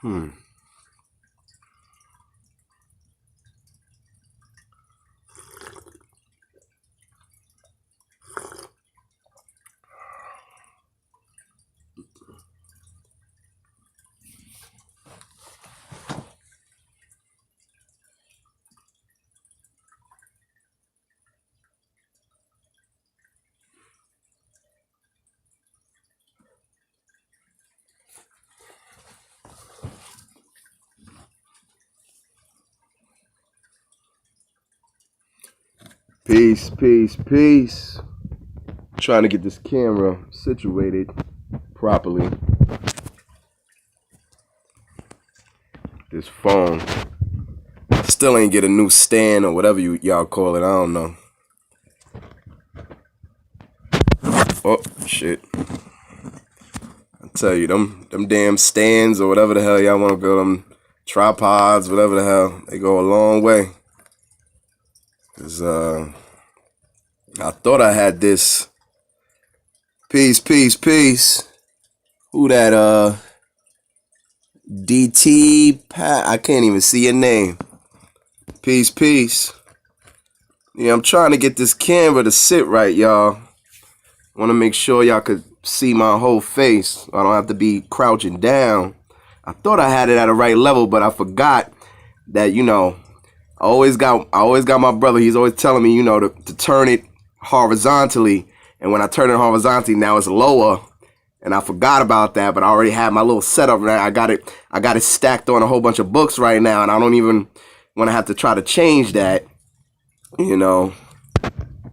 Hmm. Peace, peace, peace. Trying to get this camera situated properly. This phone. Still ain't get a new stand or whatever y'all call it. I don't know. Oh, shit. I tell you, them damn stands or whatever the hell y'all want to go, them tripods, whatever the hell, they go a long way. Cause I thought I had this. Peace, peace, peace. Who that DT Pat? I can't even see your name. Peace, peace. Yeah, I'm trying to get this camera to sit right, y'all. Want to make sure y'all could see my whole face. I don't have to be crouching down. I thought I had it at the right level, but I forgot that, I always got my brother. He's always telling me, to turn it horizontally. And when I turn it horizontally, now it's lower. And I forgot about that, but I already had my little setup. I got it stacked on a whole bunch of books right now, and I don't even want to have to try to change that. I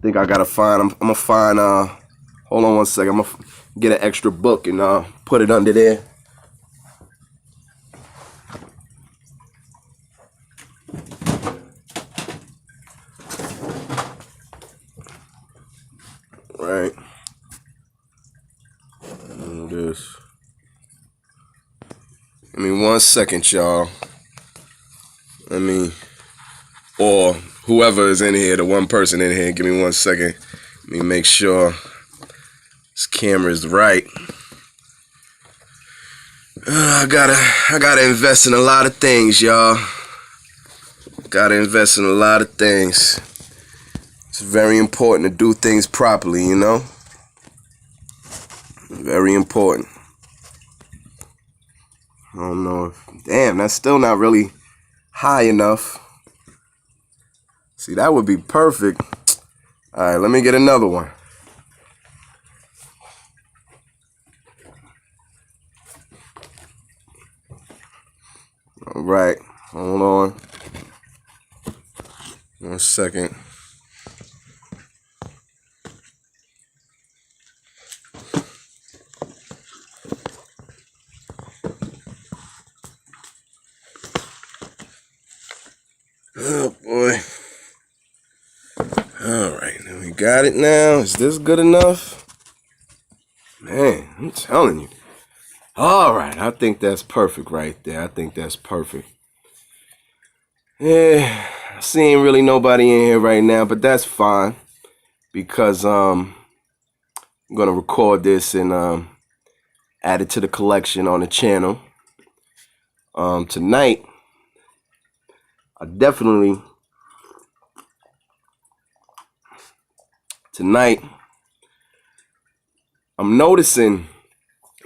think I gotta find. I'm gonna find. Hold on one second. I'm gonna get an extra book and put it under there. Right. This. Give me 1 second, y'all. Or whoever is in here, the one person in here, give me 1 second. Let me make sure this camera is right. I gotta invest in a lot of things, y'all. Gotta invest in a lot of things. It's very important to do things properly, Very important. I don't know if... Damn, that's still not really high enough. See, that would be perfect. All right, let me get another one. All right, hold on. 1 second. Oh, boy. All right, now we got it now. Is this good enough? Man, I'm telling you. All right, I think that's perfect right there. I think that's perfect. Yeah, I see ain't really nobody in here right now, but that's fine because I'm gonna record this and add it to the collection on the channel. Tonight, I'm noticing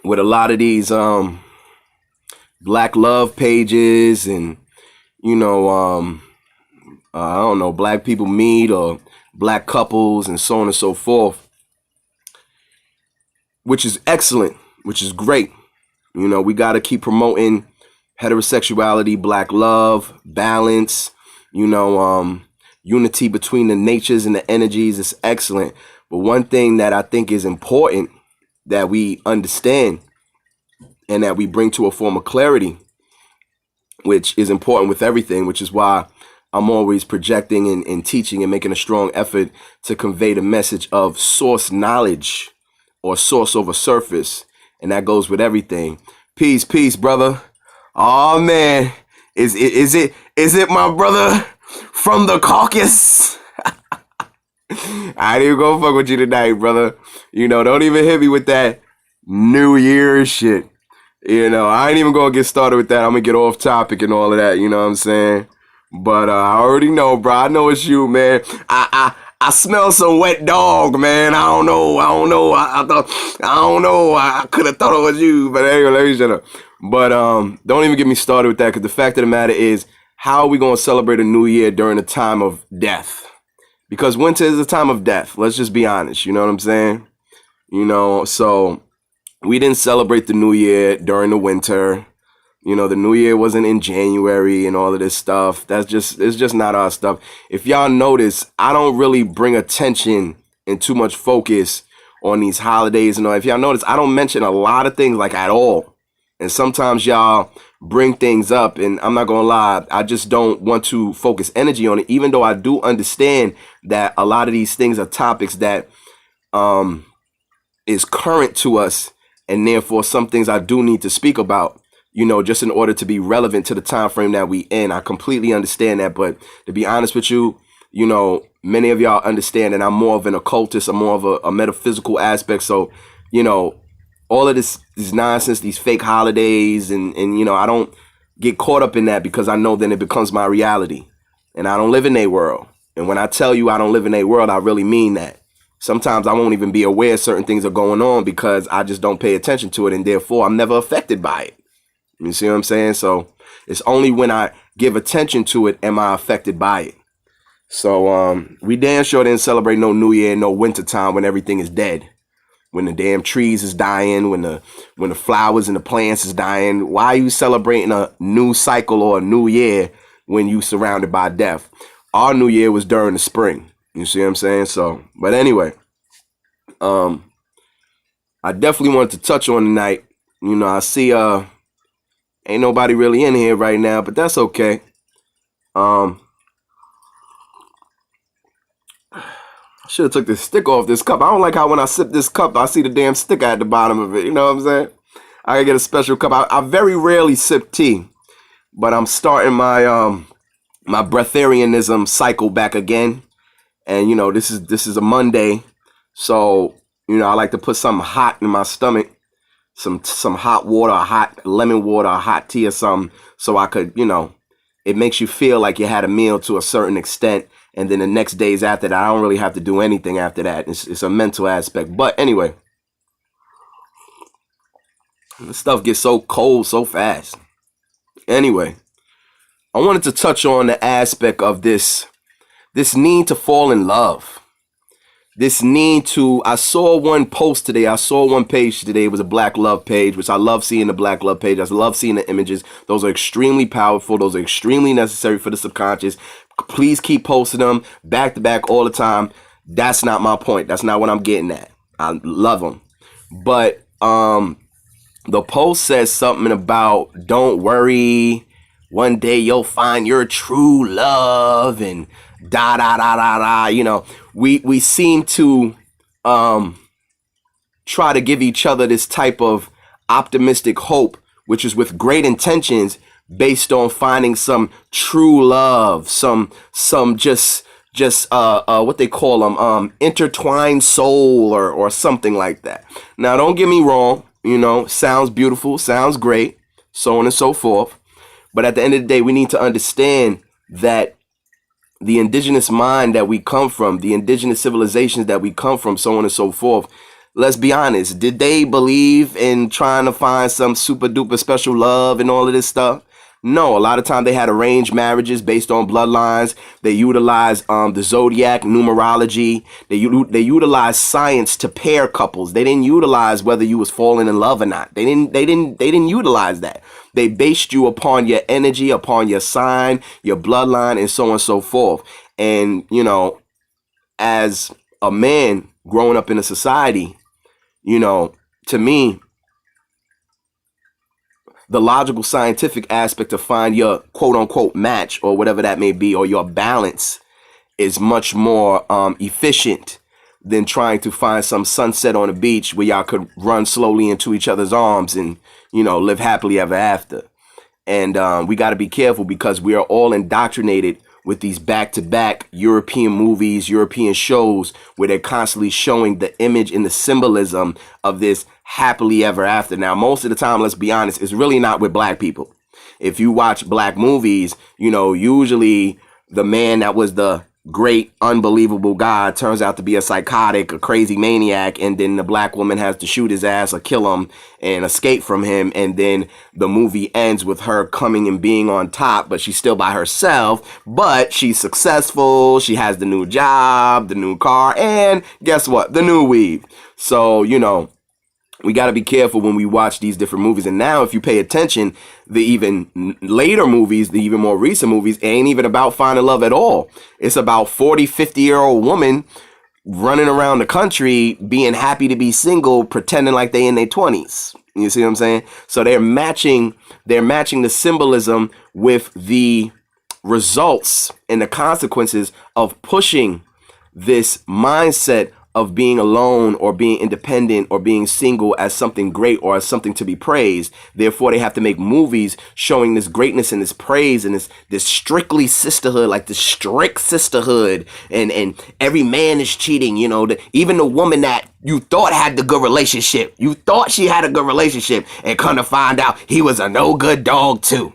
with a lot of these black love pages and I don't know, black people meet or black couples and so on and so forth, which is excellent, which is great. We got to keep promoting heterosexuality, black love, balance, unity between the natures and the energies is excellent. But one thing that I think is important that we understand and that we bring to a form of clarity, which is important with everything, which is why I'm always projecting and teaching and making a strong effort to convey the message of source knowledge or source over surface. And that goes with everything. Peace, peace, brother. Oh man, is it my brother from the caucus? I didn't go fuck with you tonight, brother. Don't even hit me with that New Year's shit. You know, I ain't even gonna get started with that. I'm gonna get off topic and all of that. You know what I'm saying? But I already know, bro. I know it's you, man. I smell some wet dog, man. I don't know. I thought I don't know. I could have thought it was you, but anyway, let me shut up. But don't even get me started with that, because the fact of the matter is, how are we gonna celebrate a new year during a time of death? Because winter is a time of death. Let's just be honest. You know what I'm saying? You know, so we didn't celebrate the new year during the winter. You know, the new year wasn't in January and all of this stuff. It's just not our stuff. If y'all notice, I don't really bring attention and too much focus on these holidays and all. If y'all notice, I don't mention a lot of things like at all. And sometimes y'all bring things up, and I'm not gonna lie, I just don't want to focus energy on it, even though I do understand that a lot of these things are topics that is current to us, and therefore some things I do need to speak about, you know, just in order to be relevant to the time frame that we in. I completely understand that, but to be honest with you, you know, many of y'all understand that I'm more of an occultist, I'm more of a metaphysical aspect. So, you know, all of this nonsense, these fake holidays, and you know, I don't get caught up in that, because I know then it becomes my reality, and I don't live in a world. And when I tell you I don't live in a world, I really mean that. Sometimes I won't even be aware certain things are going on because I just don't pay attention to it, and therefore I'm never affected by it. You see what I'm saying? So it's only when I give attention to it am I affected by it. So we damn sure didn't celebrate no New Year, no winter time when everything is dead. When the damn trees is dying, when the flowers and the plants is dying. Why are you celebrating a new cycle or a new year when you surrounded by death? Our new year was during the spring. You see what I'm saying? So, but anyway, I definitely wanted to touch on tonight. You know, I see ain't nobody really in here right now, but that's okay. I should have took the stick off this cup. I don't like how when I sip this cup, I see the damn stick at the bottom of it. You know what I'm saying? I gotta get a special cup. I very rarely sip tea, but I'm starting my my breatharianism cycle back again. And you know, this is a Monday, so you know, I like to put something hot in my stomach, some hot water, hot lemon water, hot tea or something, so I could, you know, it makes you feel like you had a meal to a certain extent, and then the next days after that, I don't really have to do anything after that. It's a mental aspect. But anyway, this stuff gets so cold so fast. Anyway, I wanted to touch on the aspect of this need to fall in love. This need to, I saw one post today, I saw one page today, it was a Black Love page, which I love seeing the Black Love page. I love seeing the images. Those are extremely powerful. Those are extremely necessary for the subconscious. Please keep posting them back to back all the time. That's not my point. That's not what I'm getting at. I love them. But the post says something about, don't worry, one day you'll find your true love, and da da da da da. You know, we seem to try to give each other this type of optimistic hope, which is with great intentions, based on finding some true love, some just what they call them, intertwined soul, or something like that. Now, don't get me wrong, you know, sounds beautiful, sounds great, so on and so forth. But at the end of the day, we need to understand that the indigenous mind that we come from, the indigenous civilizations that we come from, so on and so forth, let's be honest, did they believe in trying to find some super duper special love and all of this stuff? No, a lot of time they had arranged marriages based on bloodlines. They utilized the zodiac, numerology. They utilized science to pair couples. They didn't utilize whether you was falling in love or not. They didn't utilize that. They based you upon your energy, upon your sign, your bloodline, and so on and so forth. And you know, as a man growing up in a society, you know, to me, the logical scientific aspect to find your quote unquote match, or whatever that may be, or your balance, is much more efficient than trying to find some sunset on the beach where y'all could run slowly into each other's arms and, you know, live happily ever after. And we got to be careful, because we are all indoctrinated with these back-to-back European movies, European shows, where they're constantly showing the image and the symbolism of this happily ever after. Now, most of the time, let's be honest, it's really not with black people. If you watch black movies, you know, usually the man that was the great, unbelievable guy turns out to be a psychotic, a crazy maniac, and then the black woman has to shoot his ass or kill him and escape from him, and then the movie ends with her coming and being on top, but she's still by herself, but she's successful, she has the new job, the new car, and guess what? The new weave. So, you know, we got to be careful when we watch these different movies. And now if you pay attention, the even later movies, the even more recent movies, ain't even about finding love at all. It's about 40, 50-year-old woman running around the country being happy to be single, pretending like they in their 20s. You see what I'm saying? So they're matching the symbolism with the results and the consequences of pushing this mindset of being alone or being independent or being single as something great or as something to be praised. Therefore, they have to make movies showing this greatness and this praise and this strictly sisterhood, like this strict sisterhood, and every man is cheating, you know, even the woman that you thought had the good relationship, you thought she had a good relationship, and come to find out he was a no good dog too.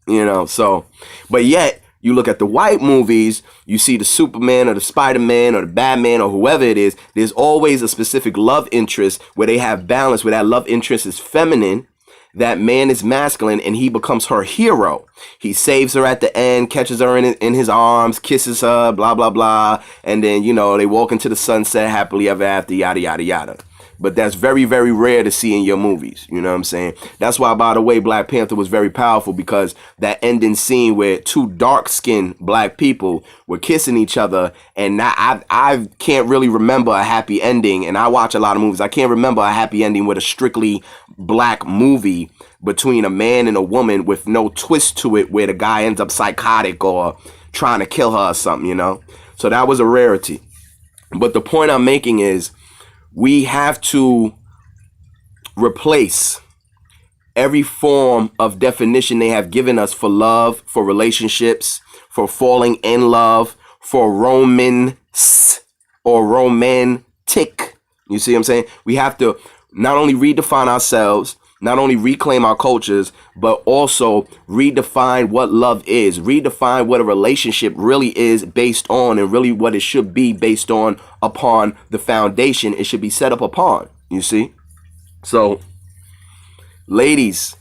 You know, so, but yet, you look at the white movies, you see the Superman or the Spider-Man or the Batman or whoever it is, there's always a specific love interest where they have balance, where that love interest is feminine, that man is masculine, and he becomes her hero. He saves her at the end, catches her in his arms, kisses her, blah, blah, blah. And then, you know, they walk into the sunset happily ever after, yada, yada, yada. But that's very, very rare to see in your movies. You know what I'm saying? That's why, by the way, Black Panther was very powerful, because that ending scene where two dark-skinned black people were kissing each other, and I can't really remember a happy ending, and I watch a lot of movies. I can't remember a happy ending with a strictly black movie between a man and a woman with no twist to it where the guy ends up psychotic or trying to kill her or something, you know? So that was a rarity. But the point I'm making is, we have to replace every form of definition they have given us for love, for relationships, for falling in love, for romance or romantic. You see what I'm saying? We have to not only redefine ourselves, not only reclaim our cultures, but also redefine what love is, redefine what a relationship really is based on, and really what it should be based on upon the foundation it should be set up upon, you see? So, ladies,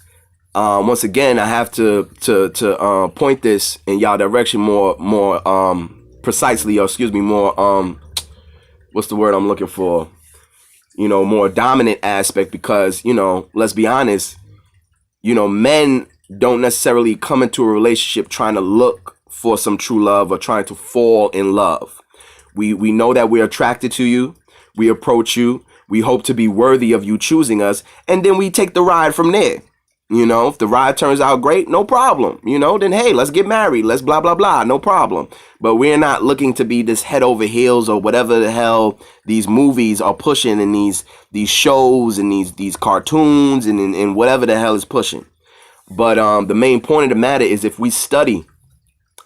once again, I have to point this in y'all direction more precisely, or excuse me, more, what's the word I'm looking for? You know, more dominant aspect, because, you know, let's be honest, you know, men don't necessarily come into a relationship trying to look for some true love or trying to fall in love. We know that we're attracted to you. We approach you. We hope to be worthy of you choosing us. And then we take the ride from there. You know, if the ride turns out great, no problem. You know, then, hey, let's get married. Let's blah, blah, blah. No problem. But we're not looking to be this head over heels or whatever the hell these movies are pushing, and these shows and these cartoons and whatever the hell is pushing. But the main point of the matter is, if we study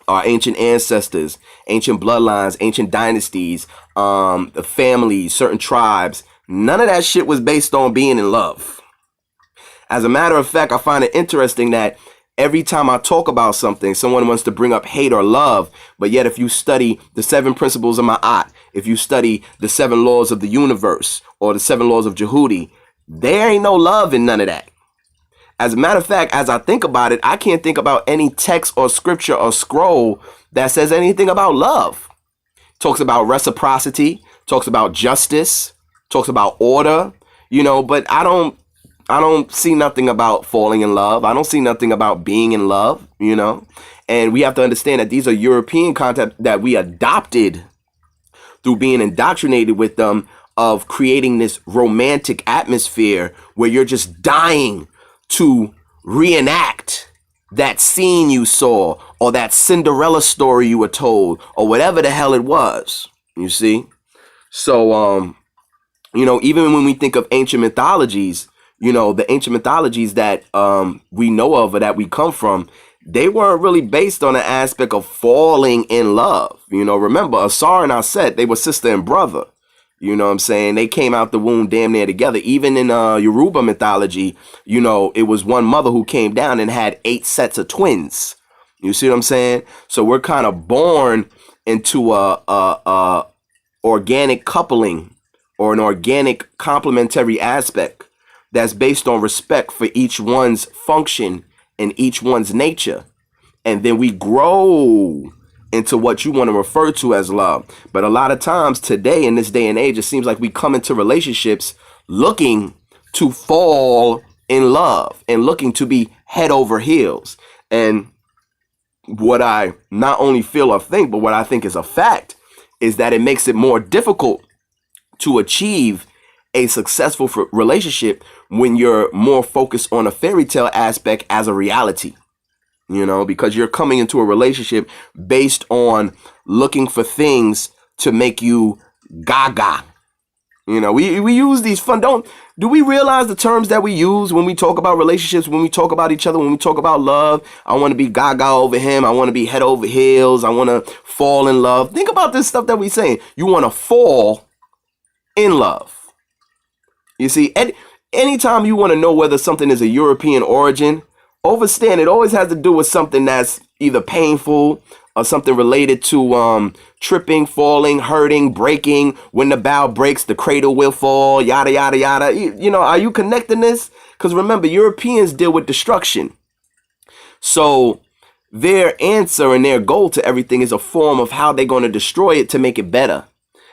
our ancient ancestors, ancient bloodlines, ancient dynasties, the families, certain tribes, none of that shit was based on being in love. As a matter of fact, I find it interesting that every time I talk about something, someone wants to bring up hate or love. But yet, if you study the 7 principles of Ma'at, if you study the 7 laws of the universe or the 7 laws of Jehudi, there ain't no love in none of that. As a matter of fact, as I think about it, I can't think about any text or scripture or scroll that says anything about love. Talks about reciprocity, talks about justice, talks about order, you know, but I don't see nothing about falling in love. I don't see nothing about being in love, you know. And we have to understand that these are European concepts that we adopted through being indoctrinated with them, of creating this romantic atmosphere where you're just dying to reenact that scene you saw, or that Cinderella story you were told, or whatever the hell it was, you see. So, you know, even when we think of ancient mythologies, you know, the ancient mythologies that we know of or that we come from, they weren't really based on the aspect of falling in love. You know, remember, Asar and Aset, they were sister and brother. You know what I'm saying? They came out the womb damn near together. Even in Yoruba mythology, you know, it was one mother who came down and had 8 sets of twins. You see what I'm saying? So we're kind of born into a organic coupling or an organic complementary aspect that's based on respect for each one's function and each one's nature. And then we grow into what you want to refer to as love. But a lot of times today, in this day and age, it seems like we come into relationships looking to fall in love and looking to be head over heels. And what I not only feel or think, but what I think is a fact, is that it makes it more difficult to achieve a successful relationship when you're more focused on a fairy tale aspect as a reality. You know, because you're coming into a relationship based on looking for things to make you gaga. You know, we use these do we realize the terms that we use when we talk about relationships, when we talk about each other, when we talk about love? I want to be gaga over him. I want to be head over heels. I want to fall in love. Think about this stuff that we saying. You want to fall in love. You see, anytime you want to know whether something is a European origin, understand it always has to do with something that's either painful or something related to tripping, falling, hurting, breaking. When the bow breaks, the cradle will fall, yada, yada, yada. You know, are you connecting this? Because remember, Europeans deal with destruction. So their answer and their goal to everything is a form of how they're going to destroy it to make it better.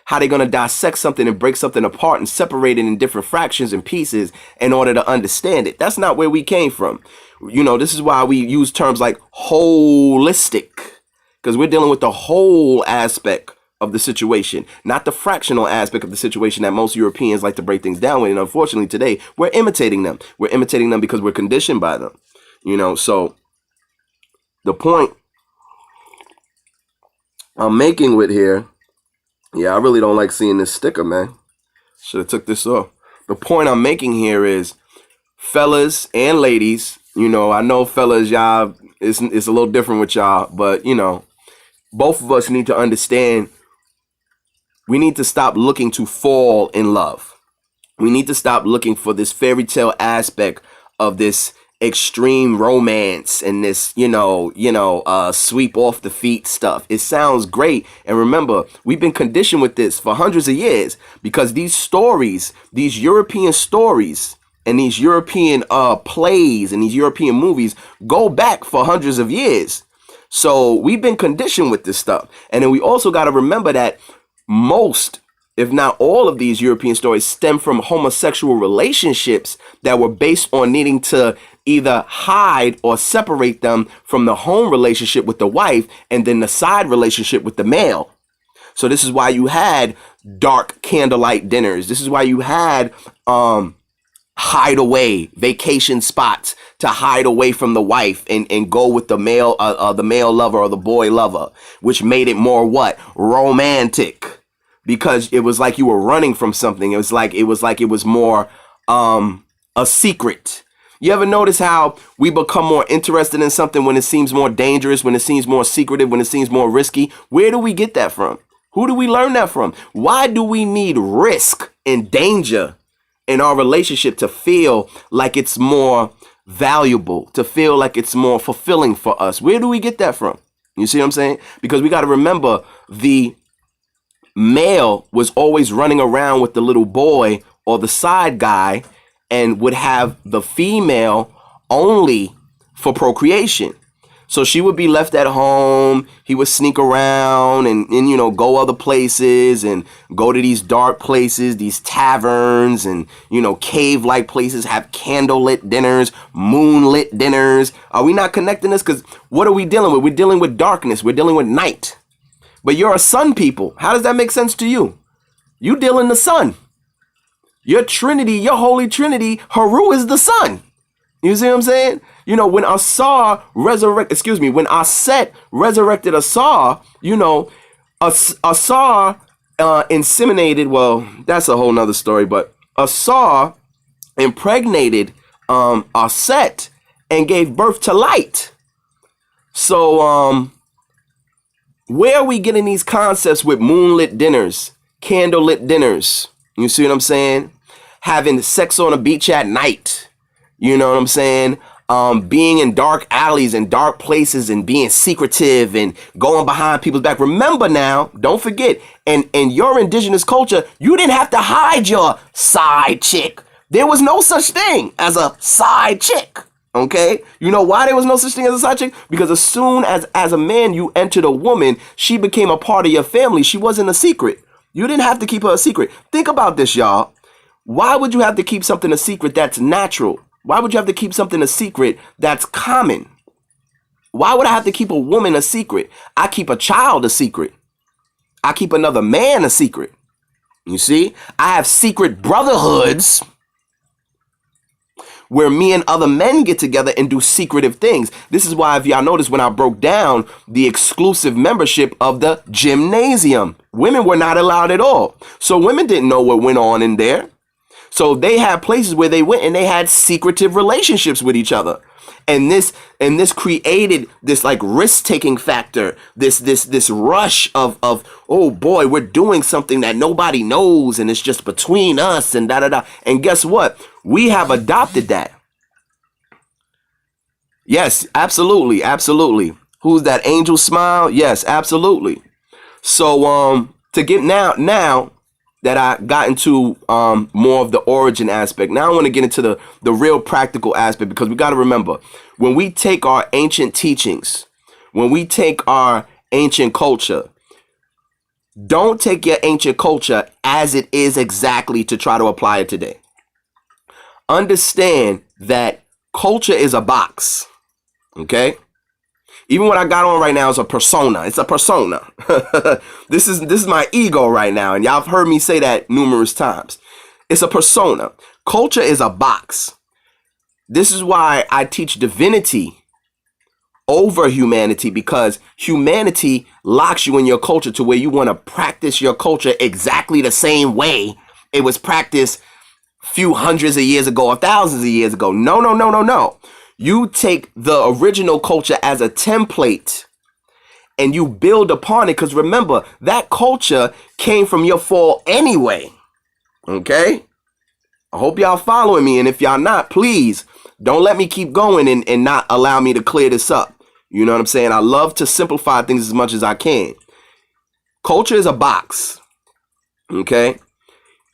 How they're going to dissect something and break something apart and separate it in different fractions and pieces in order to understand it. That's not where we came from. You know, this is why we use terms like holistic, because we're dealing with the whole aspect of the situation, not the fractional aspect of the situation that most Europeans like to break things down with. And unfortunately today, we're imitating them. We're imitating them because we're conditioned by them. You know, so the point I'm making with here, yeah, I really don't like seeing this sticker, man. Should have took this off. The point I'm making here is, fellas and ladies, you know, I know fellas, y'all, it's a little different with y'all, but, you know, both of us need to understand we need to stop looking to fall in love. We need to stop looking for this fairy tale aspect of this extreme romance and this, sweep off the feet stuff. It sounds great. And remember, we've been conditioned with this for hundreds of years because these stories, these European stories and these European plays and these European movies go back for hundreds of years. So we've been conditioned with this stuff. And then we also got to remember that most, if not all of these European stories stem from homosexual relationships that were based on needing to either hide or separate them from the home relationship with the wife and then the side relationship with the male. So this is why you had dark candlelight dinners. This is why you had hideaway vacation spots to hide away from the wife and go with the male lover or the boy lover, which made it more romantic, because it was like you were running from something. It was like it was more a secret. You ever notice how we become more interested in something when it seems more dangerous, when it seems more secretive, when it seems more risky? Where do we get that from? Who do we learn that from? Why do we need risk and danger in our relationship to feel like it's more valuable, to feel like it's more fulfilling for us? Where do we get that from? You see what I'm saying? Because we got to remember, the male was always running around with the little boy or the side guy and would have the female only for procreation. So she would be left at home. He would sneak around and go other places and go to these dark places, these taverns and, cave-like places, have candlelit dinners, moonlit dinners. Are we not connecting this? Because what are we dealing with? We're dealing with darkness. We're dealing with night. But you're a sun people. How does that make sense to you? You deal in the sun. Your Trinity, your Holy Trinity, Haru is the sun. You see what I'm saying? When Aset resurrected Asar, Asar inseminated, well, that's a whole nother story, but Asar impregnated Aset and gave birth to light. So, where are we getting these concepts with moonlit dinners, candlelit dinners? You see what I'm saying? Having sex on a beach at night. You know what I'm saying? Being in dark alleys and dark places and being secretive and going behind people's back. Remember now, don't forget, in your indigenous culture, you didn't have to hide your side chick. There was no such thing as a side chick. Okay, you know why there was no such thing as a side chick? Because as soon as a man you entered a woman, she became a part of your family. She wasn't a secret. You didn't have to keep her a secret. Think about this, y'all. Why would you have to keep something a secret that's natural? Why would you have to keep something a secret that's common? Why would I have to keep a woman a secret? I keep a child a secret. I keep another man a secret. You see, I have secret brotherhoods where me and other men get together and do secretive things. This is why, if y'all notice, when I broke down the exclusive membership of the gymnasium, women were not allowed at all. So women didn't know what went on in there. So they had places where they went and they had secretive relationships with each other. And this created this like risk-taking factor, this rush of oh boy, we're doing something that nobody knows and it's just between us and da da da. And guess what? We have adopted that. Yes, absolutely, absolutely. Who's that angel smile? Yes, absolutely. So to get now that I got into more of the origin aspect. Now I want to get into the real practical aspect, because we got to remember, when we take our ancient teachings, when we take our ancient culture, don't take your ancient culture as it is exactly to try to apply it today. Understand that culture is a box, okay? Even what I got on right now is a persona. It's a persona. This is my ego right now. And y'all have heard me say that numerous times. It's a persona. Culture is a box. This is why I teach divinity over humanity, because humanity locks you in your culture to where you want to practice your culture exactly the same way it was practiced few hundreds of years ago or thousands of years ago. No. You take the original culture as a template and you build upon it, because remember, that culture came from your fall anyway. Okay? I hope y'all following me. And if y'all not, please don't let me keep going and not allow me to clear this up. You know what I'm saying? I love to simplify things as much as I can. Culture is a box. Okay?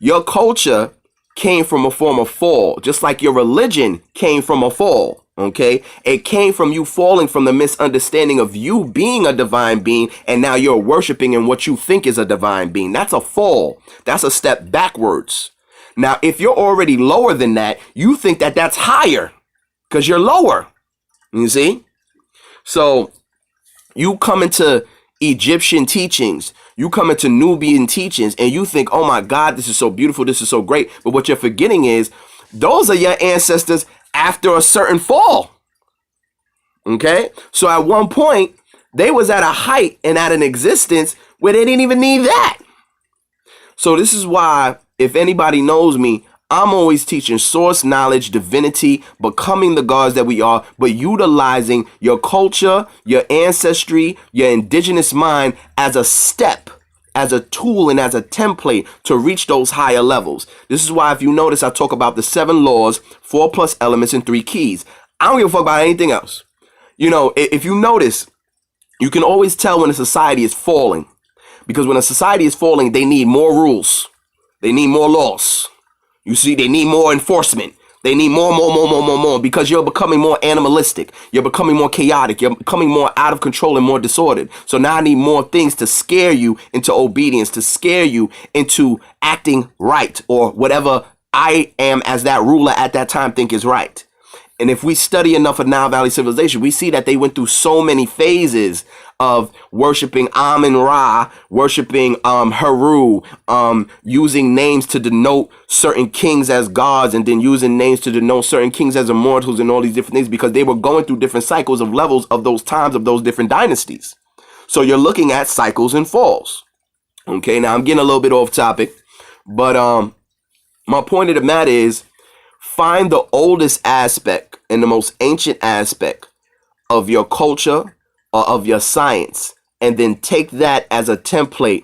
Your culture came from a form of fall, just like your religion came from a fall. Okay, it came from you falling from the misunderstanding of you being a divine being, and now you're worshiping in what you think is a divine being. That's a fall. That's a step backwards. Now, if you're already lower than that, you think that that's higher because you're lower. You see? So you come into Egyptian teachings, you come into Nubian teachings, and you think, oh my God, this is so beautiful, this is so great. But what you're forgetting is those are your ancestors after a certain fall. Okay, so at one point they was at a height and at an existence where they didn't even need that. So this is why, if anybody knows me, I'm always teaching source knowledge, divinity, becoming the gods that we are, but utilizing your culture, your ancestry, your indigenous mind as a step, as a tool, and as a template to reach those higher levels. This is why, if you notice, I talk about the 7 laws, 4+ elements, and 3 keys. I don't give a fuck about anything else. You know, if you notice, you can always tell when a society is falling, because when a society is falling, they need more rules. They need more laws. You see, they need more enforcement. They need more, because you're becoming more animalistic. You're becoming more chaotic. You're becoming more out of control and more disordered. So now I need more things to scare you into obedience, to scare you into acting right, or whatever I am as that ruler at that time think is right. And if we study enough of Nile Valley civilization, we see that they went through so many phases of worshiping Amun-Ra, worshiping Heru, using names to denote certain kings as gods, and then using names to denote certain kings as immortals, and all these different things, because they were going through different cycles of levels of those times, of those different dynasties. So you're looking at cycles and falls. Okay, now I'm getting a little bit off topic, but my point of the matter is, find the oldest aspect and the most ancient aspect of your culture, or of your science, and then take that as a template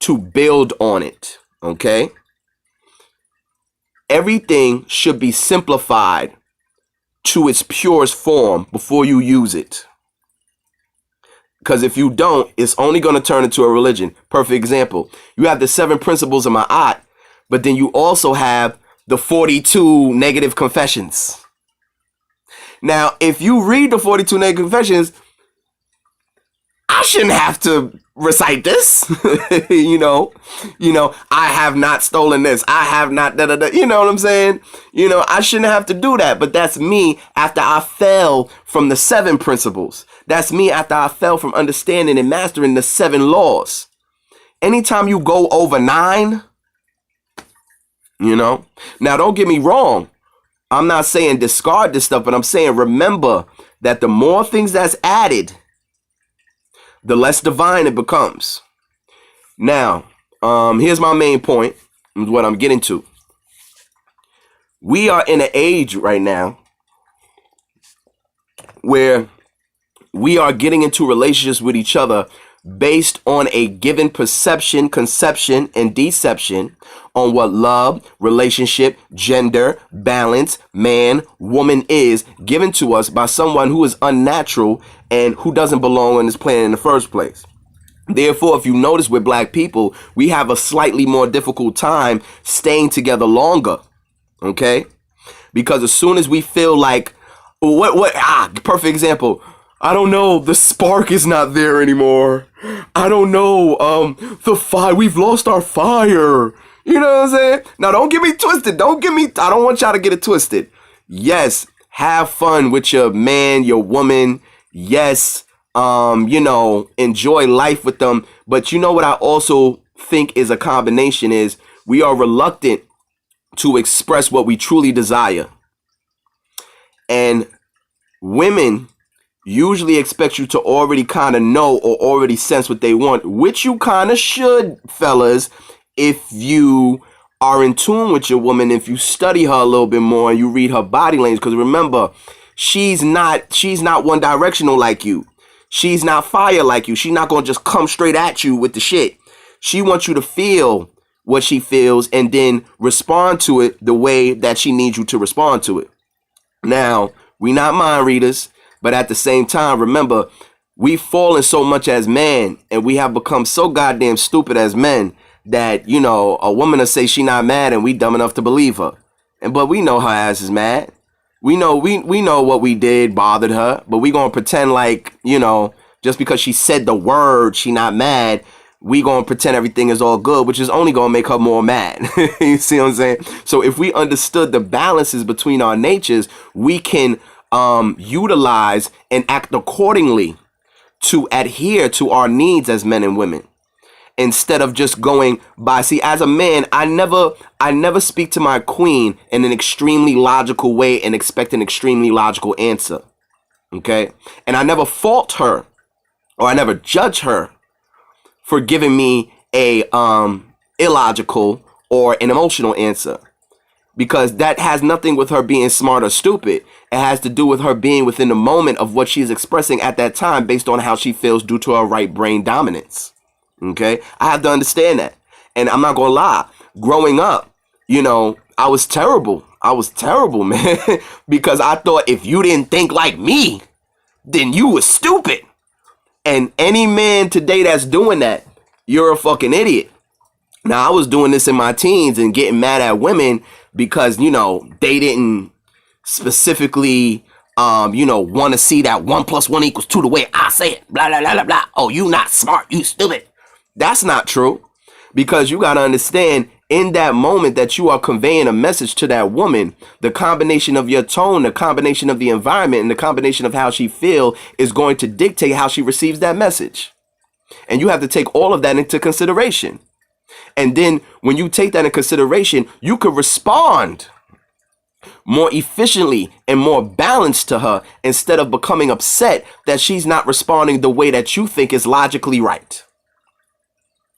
to build on it. Okay? Everything should be simplified to its purest form before you use it. Because if you don't, it's only going to turn into a religion. Perfect example. You have the 7 principles of Ma'at, but then you also have the 42 negative confessions. Now, if you read the 42 negative confessions, I shouldn't have to recite this. I have not stolen this. I have not, da, da, da, you know what I'm saying? I shouldn't have to do that. But that's me after I fell from the 7 principles. That's me after I fell from understanding and mastering the 7 laws. Anytime you go over 9, now don't get me wrong. I'm not saying discard this stuff, but I'm saying remember that the more things that's added, the less divine it becomes. Now, here's my main point, what I'm getting to. We are in an age right now where we are getting into relationships with each other based on a given perception, conception, and deception on what love, relationship, gender, balance, man, woman is given to us by someone who is unnatural and who doesn't belong on this planet in the first place. Therefore, if you notice with black people, we have a slightly more difficult time staying together longer. Okay? Because as soon as we feel like, perfect example. I don't know, the spark is not there anymore. I don't know, the fire, we've lost our fire. You know what I'm saying? Now, don't get me twisted. I don't want y'all to get it twisted. Yes, have fun with your man, your woman. Yes, enjoy life with them. But you know what I also think is a combination is we are reluctant to express what we truly desire. And women usually expect you to already kind of know or already sense what they want, which you kind of should, fellas, if you are in tune with your woman, if you study her a little bit more and you read her body language. Because remember, she's not one directional like you. She's not fire like you. She's not going to just come straight at you with the shit. She wants you to feel what she feels and then respond to it the way that she needs you to respond to it. Now, we not mind readers. But at the same time, remember, we've fallen so much as men and we have become so goddamn stupid as men that, a woman will say she not mad and we dumb enough to believe her. But we know her ass is mad. We know what we did bothered her, but we gonna pretend like, just because she said the word, she not mad, we gonna pretend everything is all good, which is only gonna make her more mad. You see what I'm saying? So if we understood the balances between our natures, we can utilize and act accordingly to adhere to our needs as men and women instead of just going by. See, as a man, I never speak to my queen in an extremely logical way and expect an extremely logical answer. Okay. And I never fault her or I never judge her for giving me a illogical or an emotional answer. Because that has nothing with her being smart or stupid. It has to do with her being within the moment of what she's expressing at that time based on how she feels due to her right brain dominance. Okay? I have to understand that. And I'm not going to lie. Growing up, I was terrible. I was terrible, man. Because I thought if you didn't think like me, then you was stupid. And any man today that's doing that, you're a fucking idiot. Now, I was doing this in my teens and getting mad at women because, they didn't specifically, want to see that 1 + 1 = 2 the way I say it. Blah, blah, blah, blah, blah. Oh, you not smart. You stupid. That's not true. Because you got to understand in that moment that you are conveying a message to that woman, the combination of your tone, the combination of the environment, and the combination of how she feel is going to dictate how she receives that message. And you have to take all of that into consideration. And then when you take that in consideration, you could respond more efficiently and more balanced to her instead of becoming upset that she's not responding the way that you think is logically right.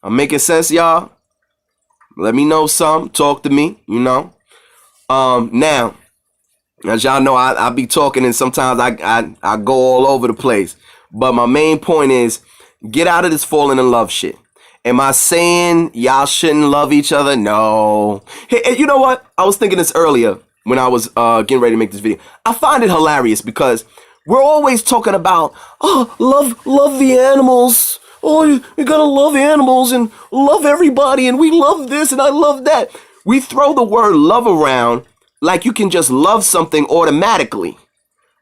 I'm making sense, y'all? Let me know some. Talk to me, Now, as y'all know, I be talking and sometimes I go all over the place. But my main point is, get out of this falling in love shit. Am I saying y'all shouldn't love each other? No. Hey, you know what? I was thinking this earlier when I was getting ready to make this video. I find it hilarious because we're always talking about, oh, love the animals. Oh, you gotta love animals and love everybody, and we love this and I love that. We throw the word love around like you can just love something automatically.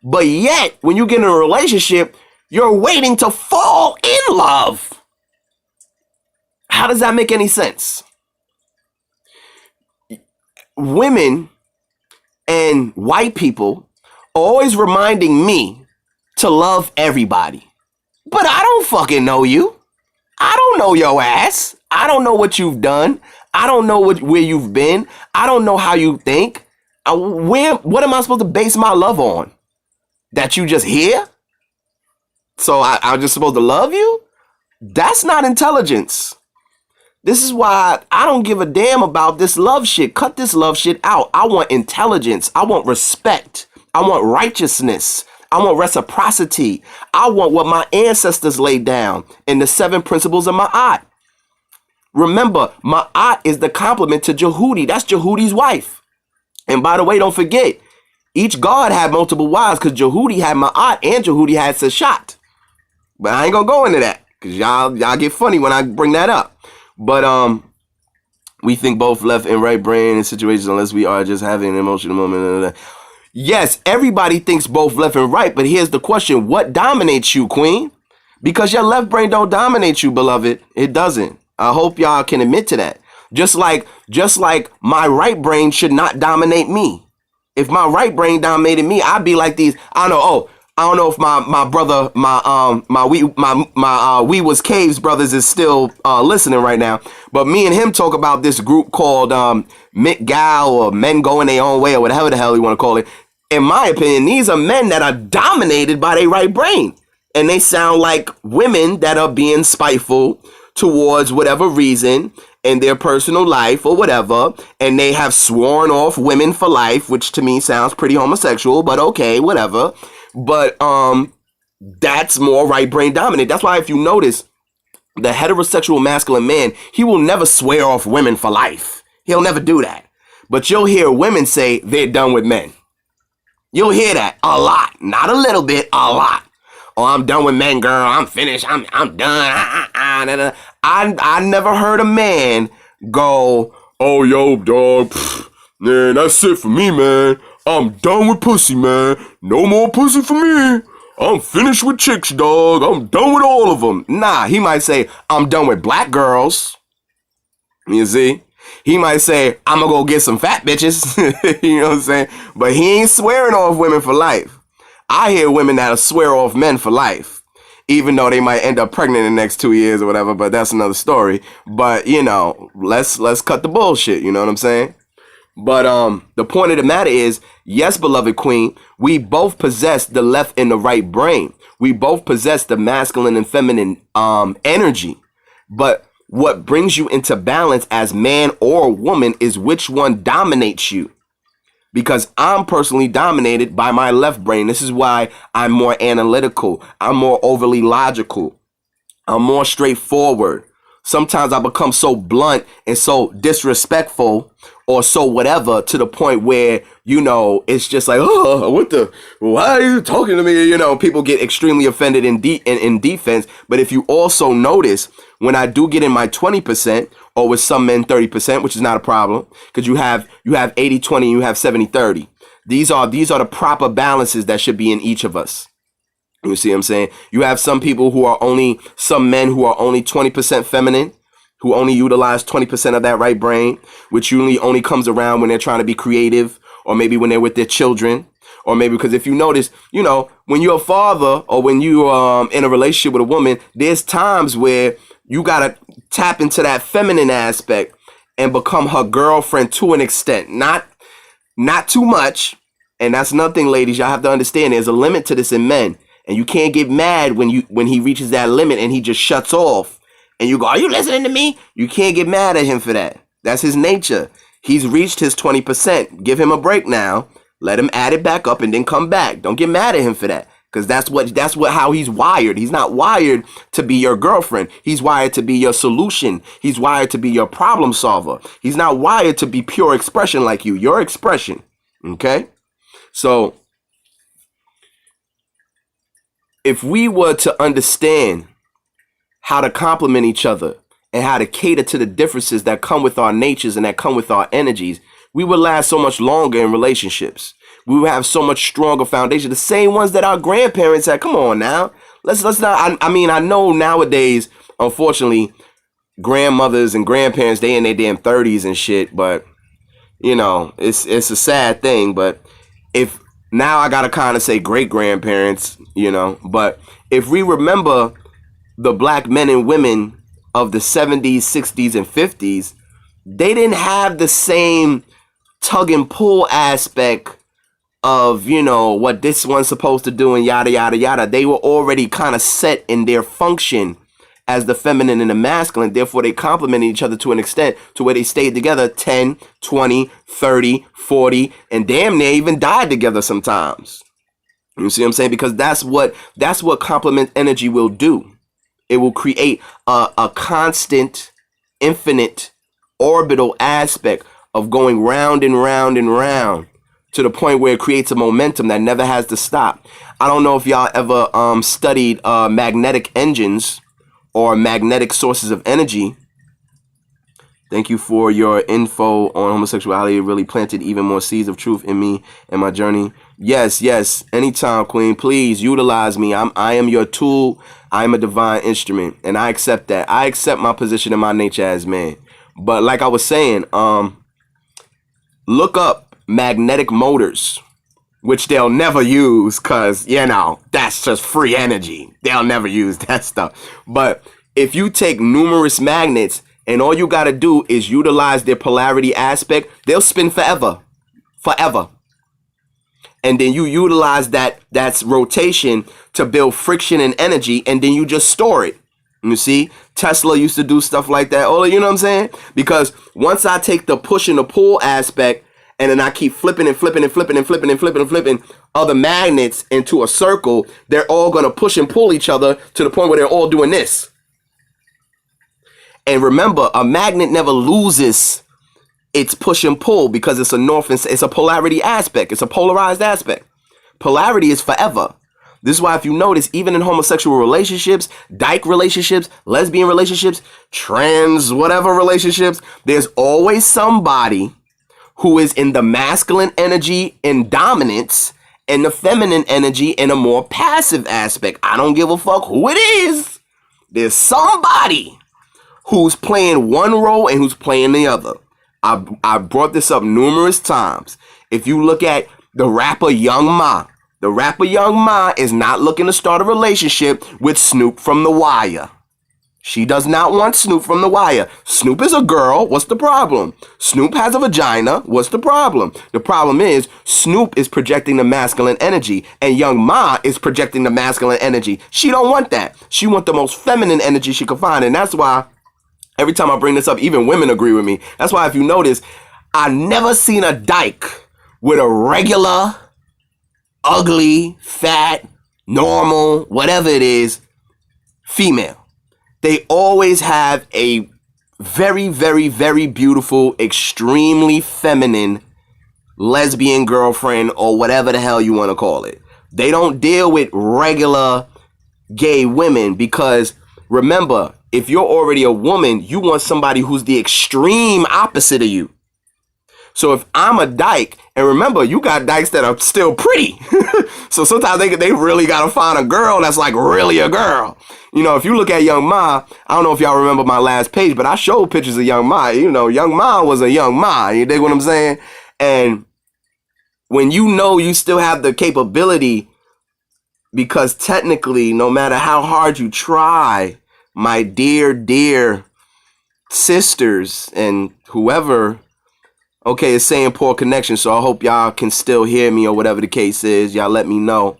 But yet, when you get in a relationship, you're waiting to fall in love. How does that make any sense? Women and white people are always reminding me to love everybody. But I don't fucking know you. I don't know your ass. I don't know what you've done. I don't know where you've been. I don't know how you think. What am I supposed to base my love on? That you just here? So I'm just supposed to love you? That's not intelligence. This is why I don't give a damn about this love shit. Cut this love shit out. I want intelligence. I want respect. I want righteousness. I want reciprocity. I want what my ancestors laid down in the 7 principles of Ma'at. Remember, Ma'at is the complement to Jehudi. That's Jehudi's wife. And by the way, don't forget, each god had multiple wives because Jehudi had Ma'at and Jehudi had Seshat. But I ain't gonna go into that because y'all get funny when I bring that up. But we think both left and right brain in situations unless we are just having an emotional moment. Yes, everybody thinks both left and right, but here's the question. What dominates you, queen? Because your left brain don't dominate you, beloved. It doesn't. I hope y'all can admit to that. Just like my right brain should not dominate me. If my right brain dominated me, I'd be like these. I don't know if my brother, we was Caves brothers is still listening right now. But me and him talk about this group called MGTOW or Men Going Their Own Way or whatever the hell you want to call it. In my opinion, these are men that are dominated by their right brain. And they sound like women that are being spiteful towards whatever reason in their personal life or whatever. And they have sworn off women for life, which to me sounds pretty homosexual, but okay, whatever. But that's more right brain dominant. That's why if you notice, the heterosexual masculine man, he will never swear off women for life. He'll never do that. But you'll hear women say they're done with men. You'll hear that a lot. Not a little bit, a lot. Oh, I'm done with men, girl. I'm finished. I'm done. I never heard a man go, oh, yo, dog, man, that's it for me, man. I'm done with pussy, man. No more pussy for me. I'm finished with chicks, dog. I'm done with all of them. Nah, he might say, I'm done with black girls. You see? He might say, I'm gonna go get some fat bitches. You know what I'm saying? But he ain't swearing off women for life. I hear women that'll swear off men for life, even though they might end up pregnant in the next 2 years or whatever, but that's another story. But, you know, let's cut the bullshit, you know what I'm saying? But the point of the matter is, yes, beloved queen, we both possess the left and the right brain. We both possess the masculine and feminine energy. But what brings you into balance as man or woman is which one dominates you. Because I'm personally dominated by my left brain. This is why I'm more analytical. I'm more overly logical. I'm more straightforward. Sometimes I become so blunt and so disrespectful or so whatever to the point where, you know, it's just like, oh, why are you talking to me? You know, people get extremely offended in defense. But if you also notice, when I do get in my 20% or with some men 30%, which is not a problem because you have 80-20 and you have 70-30. These are the proper balances that should be in each of us. You see what I'm saying? You have some men who are only 20% feminine, who only utilize 20% of that right brain, which usually only comes around when they're trying to be creative or maybe when they're with their children. Or maybe because if you notice, you know, when you're a father or when you're in a relationship with a woman, there's times where you got to tap into that feminine aspect and become her girlfriend to an extent. Not too much. And that's another thing, ladies, y'all have to understand. There's a limit to this in men. And you can't get mad when he reaches that limit and he just shuts off. And you go, are you listening to me? You can't get mad at him for that. That's his nature. He's reached his 20%. Give him a break now. Let him add it back up and then come back. Don't get mad at him for that. Because that's what how he's wired. He's not wired to be your girlfriend. He's wired to be your solution. He's wired to be your problem solver. He's not wired to be pure expression like you. Your expression. Okay? So if we were to understand how to complement each other and how to cater to the differences that come with our natures and that come with our energies, we would last so much longer in relationships. We would have so much stronger foundation. The same ones that our grandparents had. Come on now. Let's not. I mean, I know nowadays, unfortunately, grandmothers and grandparents, they in their damn 30s and shit. But you know, it's a sad thing. But if now I gotta kind of say great grandparents, you know. But if we remember the black men and women of the 70s, 60s, and 50s, they didn't have the same tug and pull aspect of, you know, what this one's supposed to do and yada, yada, yada. They were already kind of set in their function as the feminine and the masculine. Therefore, they complemented each other to an extent to where they stayed together 10, 20, 30, 40, and damn near even died together sometimes. You see what I'm saying? Because that's what complement energy will do. It will create a constant, infinite, orbital aspect of going round and round and round, to the point where it creates a momentum that never has to stop. I don't know if y'all ever studied magnetic engines or magnetic sources of energy. Thank you for your info on homosexuality. It really planted even more seeds of truth in me and my journey. Yes, anytime, Queen. Please utilize me. I am your tool. I am a divine instrument, and I accept that. I accept my position and my nature as man. But like I was saying, look up magnetic motors, which they'll never use because, you know, that's just free energy. They'll never use that stuff. But if you take numerous magnets and all you got to do is utilize their polarity aspect, they'll spin forever. And then you utilize that's rotation to build friction and energy, and then you just store it. You see, Tesla used to do stuff like that. Oh, you know what I'm saying? Because once I take the push and the pull aspect, and then I keep flipping other magnets into a circle, they're all going to push and pull each other to the point where they're all doing this. And remember, a magnet never loses its push and pull because it's a north and it's a polarity aspect. It's a polarized aspect. Polarity is forever. This is why, if you notice, even in homosexual relationships, dyke relationships, lesbian relationships, trans whatever relationships, there's always somebody who is in the masculine energy in dominance and the feminine energy in a more passive aspect. I don't give a fuck who it is. There's somebody who's playing one role and who's playing the other. I brought this up numerous times. If you look at the rapper Young Ma, the rapper Young Ma is not looking to start a relationship with Snoop from The Wire. She does not want Snoop from The Wire. Snoop is a girl. What's the problem? Snoop has a vagina. What's the problem? The problem is Snoop is projecting the masculine energy and Young Ma is projecting the masculine energy. She don't want that. She wants the most feminine energy she can find. And that's why every time I bring this up, even women agree with me. That's why, if you notice, I never seen a dyke with a regular, ugly, fat, normal, whatever it is, female. They always have a very, very, very beautiful, extremely feminine lesbian girlfriend or whatever the hell you want to call it. They don't deal with regular gay women because, remember, if you're already a woman, you want somebody who's the extreme opposite of you. So if I'm a dyke, and remember, you got dykes that are still pretty. So sometimes they really got to find a girl that's like really a girl. You know, if you look at Young Ma, I don't know if y'all remember my last page, but I showed pictures of Young Ma. You know, Young Ma was a Young Ma. You dig what I'm saying? And when you know you still have the capability, because technically, no matter how hard you try, my dear, dear sisters and whoever, okay, it's saying poor connection, so I hope y'all can still hear me or whatever the case is. Y'all let me know.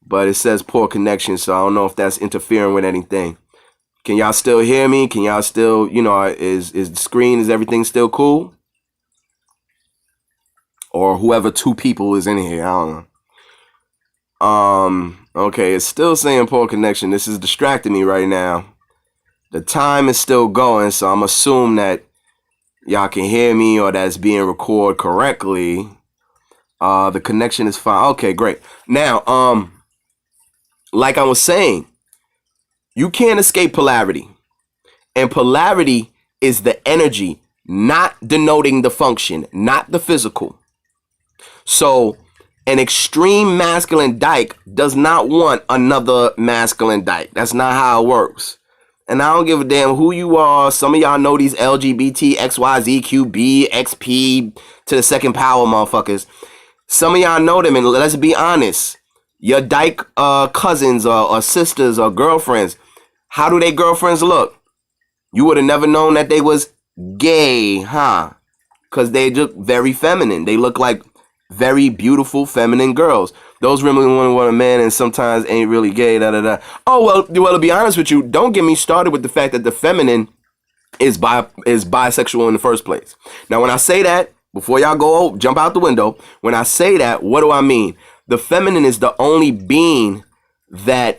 But it says poor connection, so I don't know if that's interfering with anything. Can y'all still hear me? Can y'all still, you know, is the screen, is everything still cool? Or whoever two people is in here, I don't know. Okay, it's still saying poor connection. This is distracting me right now. The time is still going, so I'm assuming that y'all can hear me or that's being recorded correctly. The connection is fine. Okay, great. Now, like I was saying, you can't escape polarity. And polarity is the energy, not denoting the function, not the physical. So an extreme masculine dyke does not want another masculine dyke. That's not how it works. And I don't give a damn who you are. Some of y'all know these LGBT, XYZ, QB, XP to the second power motherfuckers. Some of y'all know them, and let's be honest. Your dyke cousins or sisters or girlfriends, how do they girlfriends look? You would have never known that they was gay, huh? Because they look very feminine. They look like very beautiful feminine girls. Those really want a man and sometimes ain't really gay, da da da. Oh, well, to be honest with you, don't get me started with the fact that the feminine is bisexual in the first place. Now, when I say that, before y'all go jump out the window, when I say that, what do I mean? The feminine is the only being that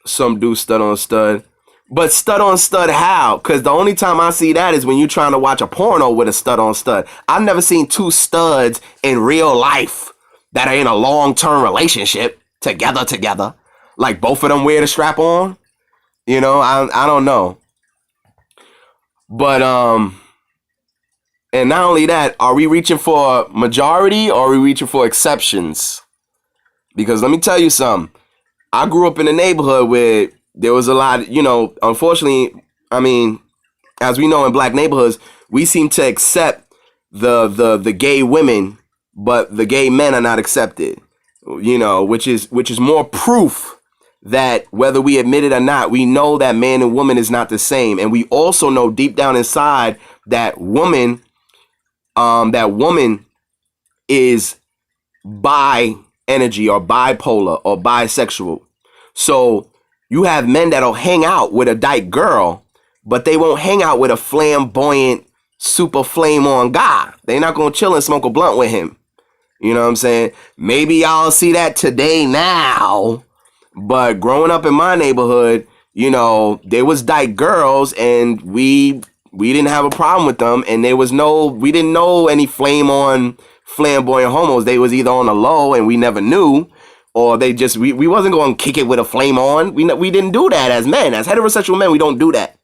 some do stud on stud. But stud on stud how? Because the only time I see that is when you're trying to watch a porno with a stud on stud. I've never seen two studs in real life that are in a long-term relationship together. Like both of them wear the strap on. You know, I don't know. But, and not only that, are we reaching for majority or are we reaching for exceptions? Because let me tell you something. I grew up in a neighborhood where there was a lot, you know, unfortunately, I mean, as we know in black neighborhoods, we seem to accept the gay women, but the gay men are not accepted, you know, which is more proof that whether we admit it or not, we know that man and woman is not the same. And we also know deep down inside that woman is bi energy or bipolar or bisexual. So you have men that'll hang out with a dyke girl, but they won't hang out with a flamboyant, super flame on guy. They're not going to chill and smoke a blunt with him. You know what I'm saying? Maybe y'all see that today now, but growing up in my neighborhood, you know, there was dyke girls and we didn't have a problem with them. And we didn't know any flamboyant homos. They was either on the low and we never knew, or they just, we wasn't going to kick it with a flame on. We didn't do that as men. As heterosexual men, we don't do that.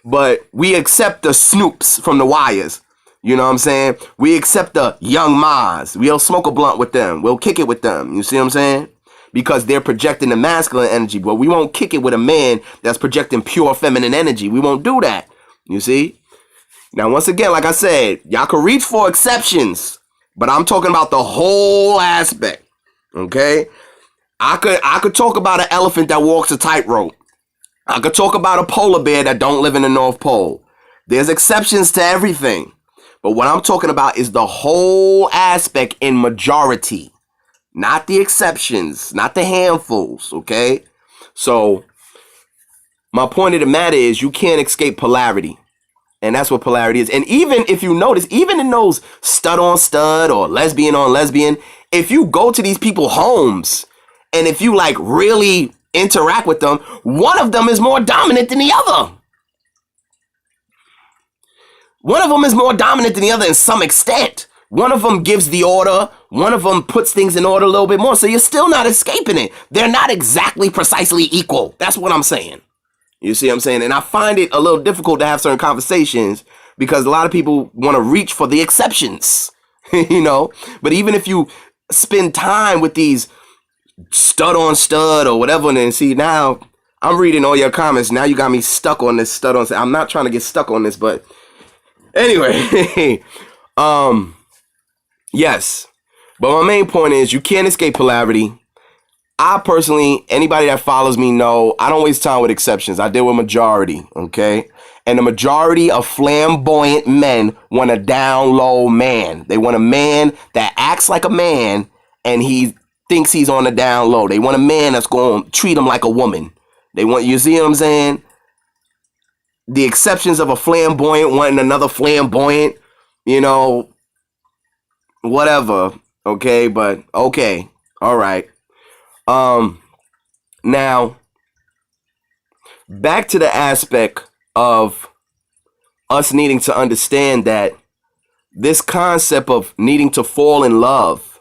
But we accept the snoops from the wires. You know what I'm saying? We accept the young Maz. We'll smoke a blunt with them. We'll kick it with them. You see what I'm saying? Because they're projecting the masculine energy. But we won't kick it with a man that's projecting pure feminine energy. We won't do that. You see? Now, once again, like I said, y'all can reach for exceptions. But I'm talking about the whole aspect. Okay? I could talk about an elephant that walks a tightrope. I could talk about a polar bear that don't live in the North Pole. There's exceptions to everything. But what I'm talking about is the whole aspect in majority. Not the exceptions, not the handfuls, okay? So, my point of the matter is you can't escape polarity. And that's what polarity is. And even if you notice, even in those stud on stud or lesbian on lesbian, if you go to these people's homes and if you like really interact with them, one of them is more dominant than the other. One of them is more dominant than the other in some extent. One of them gives the order. One of them puts things in order a little bit more. So you're still not escaping it. They're not exactly precisely equal. That's what I'm saying. You see what I'm saying? And I find it a little difficult to have certain conversations because a lot of people want to reach for the exceptions, you know? But even if you spend time with these stud on stud or whatever, and then see, now I'm reading all your comments. Now you got me stuck on this stud on stud. I'm not trying to get stuck on this, but anyway, yes. But my main point is you can't escape polarity. I personally, anybody that follows me know I don't waste time with exceptions. I deal with majority, okay? And the majority of flamboyant men want a down low man. They want a man that acts like a man and he thinks he's on the down low. They want a man that's going to treat them like a woman. They want, you see what I'm saying? The exceptions of a flamboyant wanting another flamboyant, you know, whatever, okay? But, okay, All right. Now back to the aspect of us needing to understand that this concept of needing to fall in love,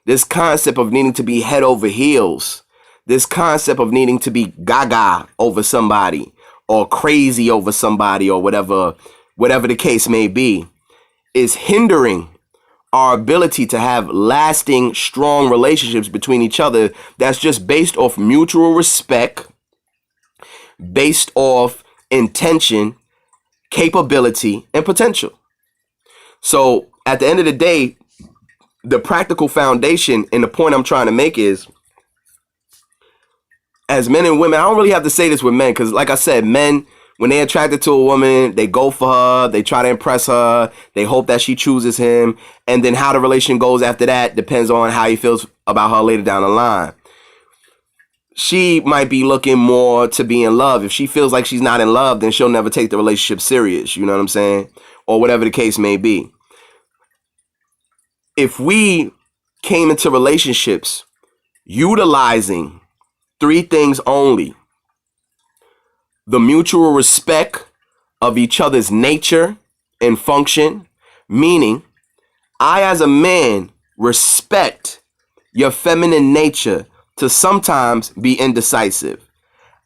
this concept of needing to be head over heels, this concept of needing to be gaga over somebody or crazy over somebody or whatever the case may be, is hindering our ability to have lasting, strong relationships between each other that's just based off mutual respect, based off intention, capability, and potential. So at the end of the day, the practical foundation and the point I'm trying to make is, as men and women, I don't really have to say this with men because, like I said, men, when they're attracted to a woman, they go for her, they try to impress her, they hope that she chooses him, and then how the relation goes after that depends on how he feels about her later down the line. She might be looking more to be in love. If she feels like she's not in love, then she'll never take the relationship serious, you know what I'm saying? Or whatever the case may be. If we came into relationships utilizing three things only: the mutual respect of each other's nature and function, meaning I as a man respect your feminine nature to sometimes be indecisive.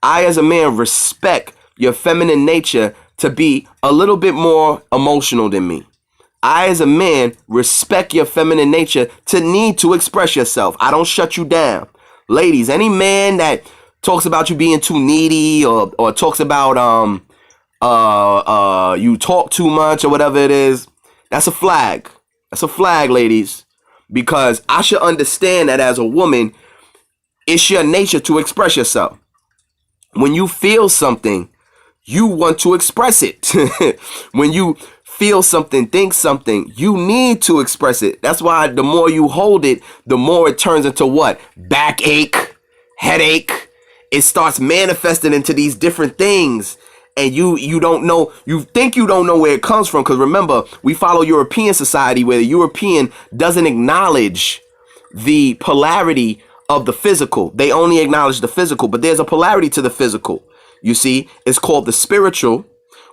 I as a man respect your feminine nature to be a little bit more emotional than me. I as a man respect your feminine nature to need to express yourself. I don't shut you down. Ladies, any man that talks about you being too needy or talks about you talk too much or whatever it is, that's a flag. That's a flag, ladies, because I should understand that as a woman, it's your nature to express yourself. When you feel something, you want to express it. When you feel something, think something, you need to express it. That's why the more you hold it, the more it turns into what? Backache, headache. It starts manifesting into these different things. And you don't know, you think you don't know where it comes from. Because remember, we follow European society where the European doesn't acknowledge the polarity of the physical. They only acknowledge the physical, but there's a polarity to the physical. You see, it's called the spiritual,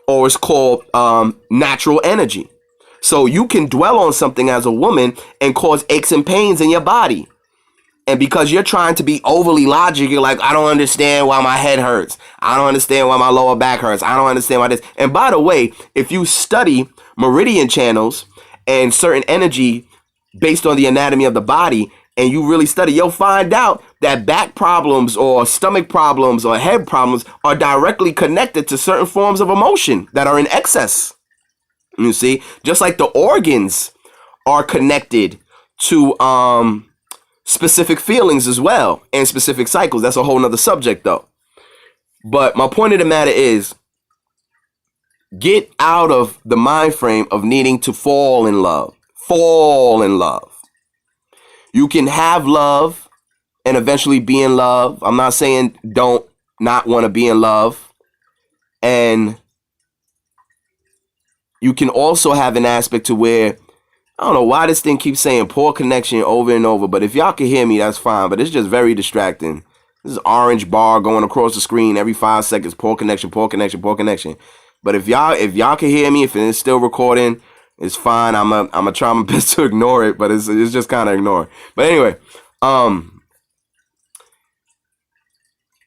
or it's called natural energy. So you can dwell on something as a woman and cause aches and pains in your body. And because you're trying to be overly logical, you're like, I don't understand why my head hurts. I don't understand why my lower back hurts. I don't understand why this. And by the way, if you study meridian channels and certain energy based on the anatomy of the body, and you really study, you'll find out that back problems or stomach problems or head problems are directly connected to certain forms of emotion that are in excess. You see, just like the organs are connected to specific feelings as well and specific cycles. That's a whole nother subject though. But my point of the matter is, get out of the mind frame of needing to fall in love. Fall in love. You can have love and eventually be in love. I'm not saying don't not want to be in love. And you can also have an aspect to where, I don't know why this thing keeps saying poor connection over and over, but if y'all can hear me, that's fine. But it's just very distracting. This is orange bar going across the screen every 5 seconds. Poor connection, poor connection, poor connection. But if y'all can hear me, if it's still recording, it's fine. I'm a try my best to ignore it, but it's just kind of ignoring. But anyway,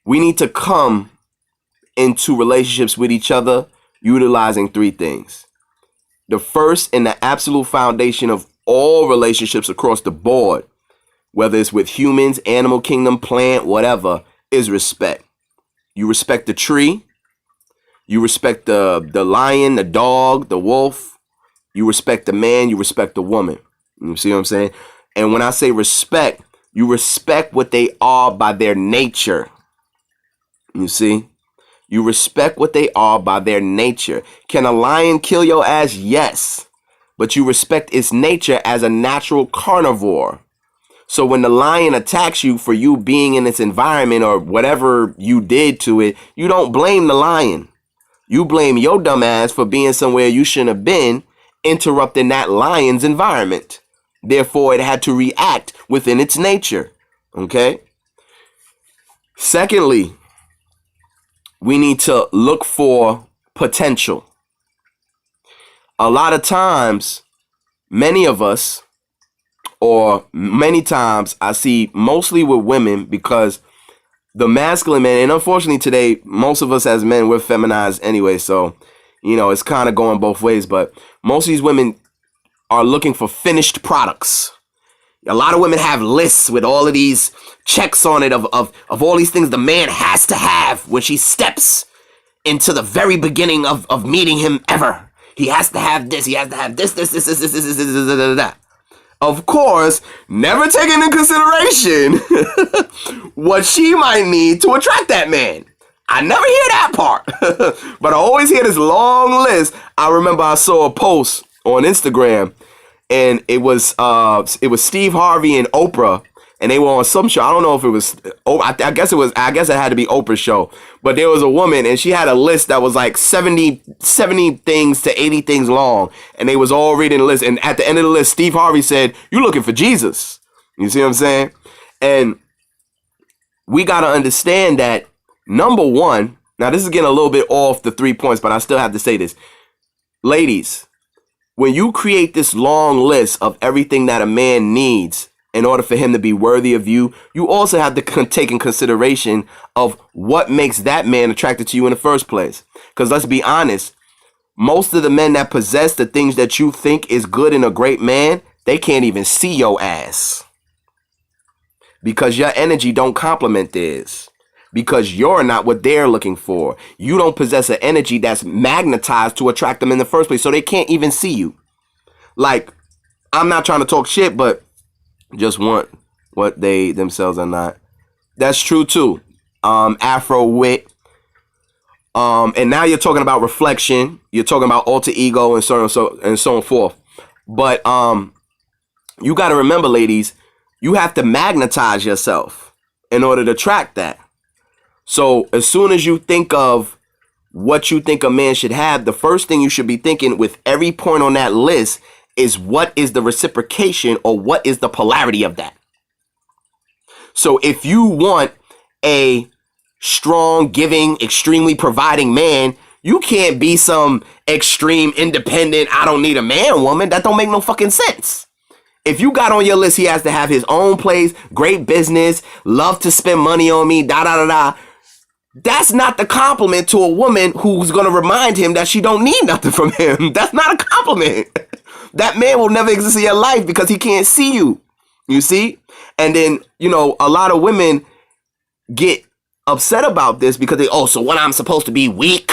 we need to come into relationships with each other utilizing three things. The first and the absolute foundation of all relationships across the board, whether it's with humans, animal kingdom, plant, whatever, is respect. You respect the tree. You respect the lion, the dog, the wolf. You respect the man. You respect the woman. You see what I'm saying? And when I say respect, you respect what they are by their nature. You see? You respect what they are by their nature. Can a lion kill your ass? Yes. But you respect its nature as a natural carnivore. So when the lion attacks you for you being in its environment or whatever you did to it, you don't blame the lion. You blame your dumb ass for being somewhere you shouldn't have been, interrupting that lion's environment. Therefore, it had to react within its nature. Okay. Secondly, we need to look for potential. A lot of times, many of us, or many times I see mostly with women, because the masculine man, and unfortunately today, most of us as men, we're feminized anyway. So, it's kind of going both ways, but most of these women are looking for finished products. A lot of women have lists with all of these checks on it of all these things the man has to have when she steps into the very beginning of meeting him ever. He has to have this, he has to have this. Of course, never taking into consideration what she might need to attract that man. I never hear that part. But I always hear this long list. I remember I saw a post on Instagram, and it was Steve Harvey and Oprah, and they were on some show. I don't know if it was, I guess it had to be Oprah's show. But there was a woman, and she had a list that was like 70 things to 80 things long. And they was all reading the list. And at the end of the list, Steve Harvey said, "You looking for Jesus." You see what I'm saying? And we got to understand that, number one, now this is getting a little bit off the 3 points, but I still have to say this. Ladies, when you create this long list of everything that a man needs in order for him to be worthy of you, you also have to take in consideration of what makes that man attracted to you in the first place. Because let's be honest, most of the men that possess the things that you think is good in a great man, they can't even see your ass. Because your energy don't complement theirs. Because you're not what they're looking for. You don't possess an energy that's magnetized to attract them in the first place, so they can't even see you. Like, I'm not trying to talk shit, but just want what they themselves are not. That's true too. Afro wit. And now you're talking about reflection. You're talking about alter ego and so on and so forth. But you got to remember, ladies, you have to magnetize yourself in order to attract that. So as soon as you think of what you think a man should have, the first thing you should be thinking with every point on that list is, what is the reciprocation, or what is the polarity of that? So if you want a strong, giving, extremely providing man, you can't be some extreme, independent, I don't need a man woman. That don't make no fucking sense. If you got on your list, he has to have his own place, great business, love to spend money on me, that's not the compliment to a woman who's going to remind him that she don't need nothing from him. That's not a compliment. That man will never exist in your life because he can't see you. You see? And then, a lot of women get upset about this because so what, I'm supposed to be weak?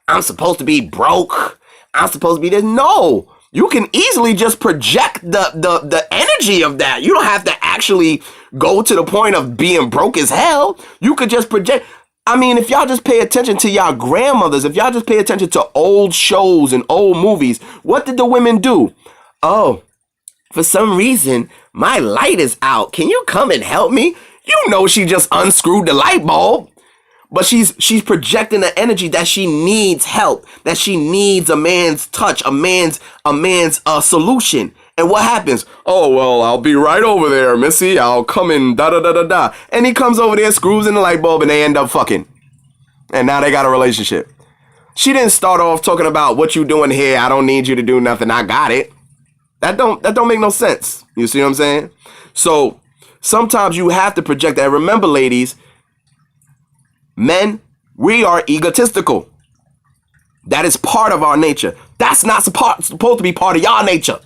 I'm supposed to be broke? I'm supposed to be this? No. You can easily just project the energy of that. You don't have to actually go to the point of being broke as hell. You could just project. I mean, if y'all just pay attention to y'all grandmothers, if y'all just pay attention to old shows and old movies, what did the women do? Oh, for some reason, my light is out. Can you come and help me? She just unscrewed the light bulb. But she's projecting the energy that she needs help, that she needs a man's touch, a man's solution. And what happens? Oh, well, I'll be right over there, Missy. I'll come in, da-da-da-da-da. And he comes over there, screws in the light bulb, and they end up fucking. And now they got a relationship. She didn't start off talking about what you doing here. I don't need you to do nothing. I got it. That don't make no sense. You see what I'm saying? So sometimes you have to project that. Remember, ladies, men, we are egotistical. That is part of our nature. That's not supposed to be part of y'all nature.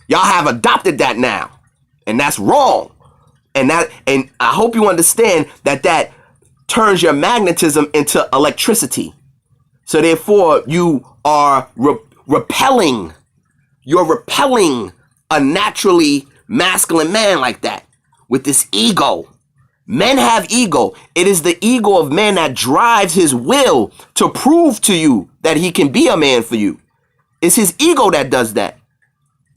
Y'all have adopted that now, and that's wrong. And I hope you understand that turns your magnetism into electricity. So therefore, you are repelling. You're repelling a naturally masculine man like that with this ego. Men have ego. It is the ego of man that drives his will to prove to you that he can be a man for you. It's his ego that does that.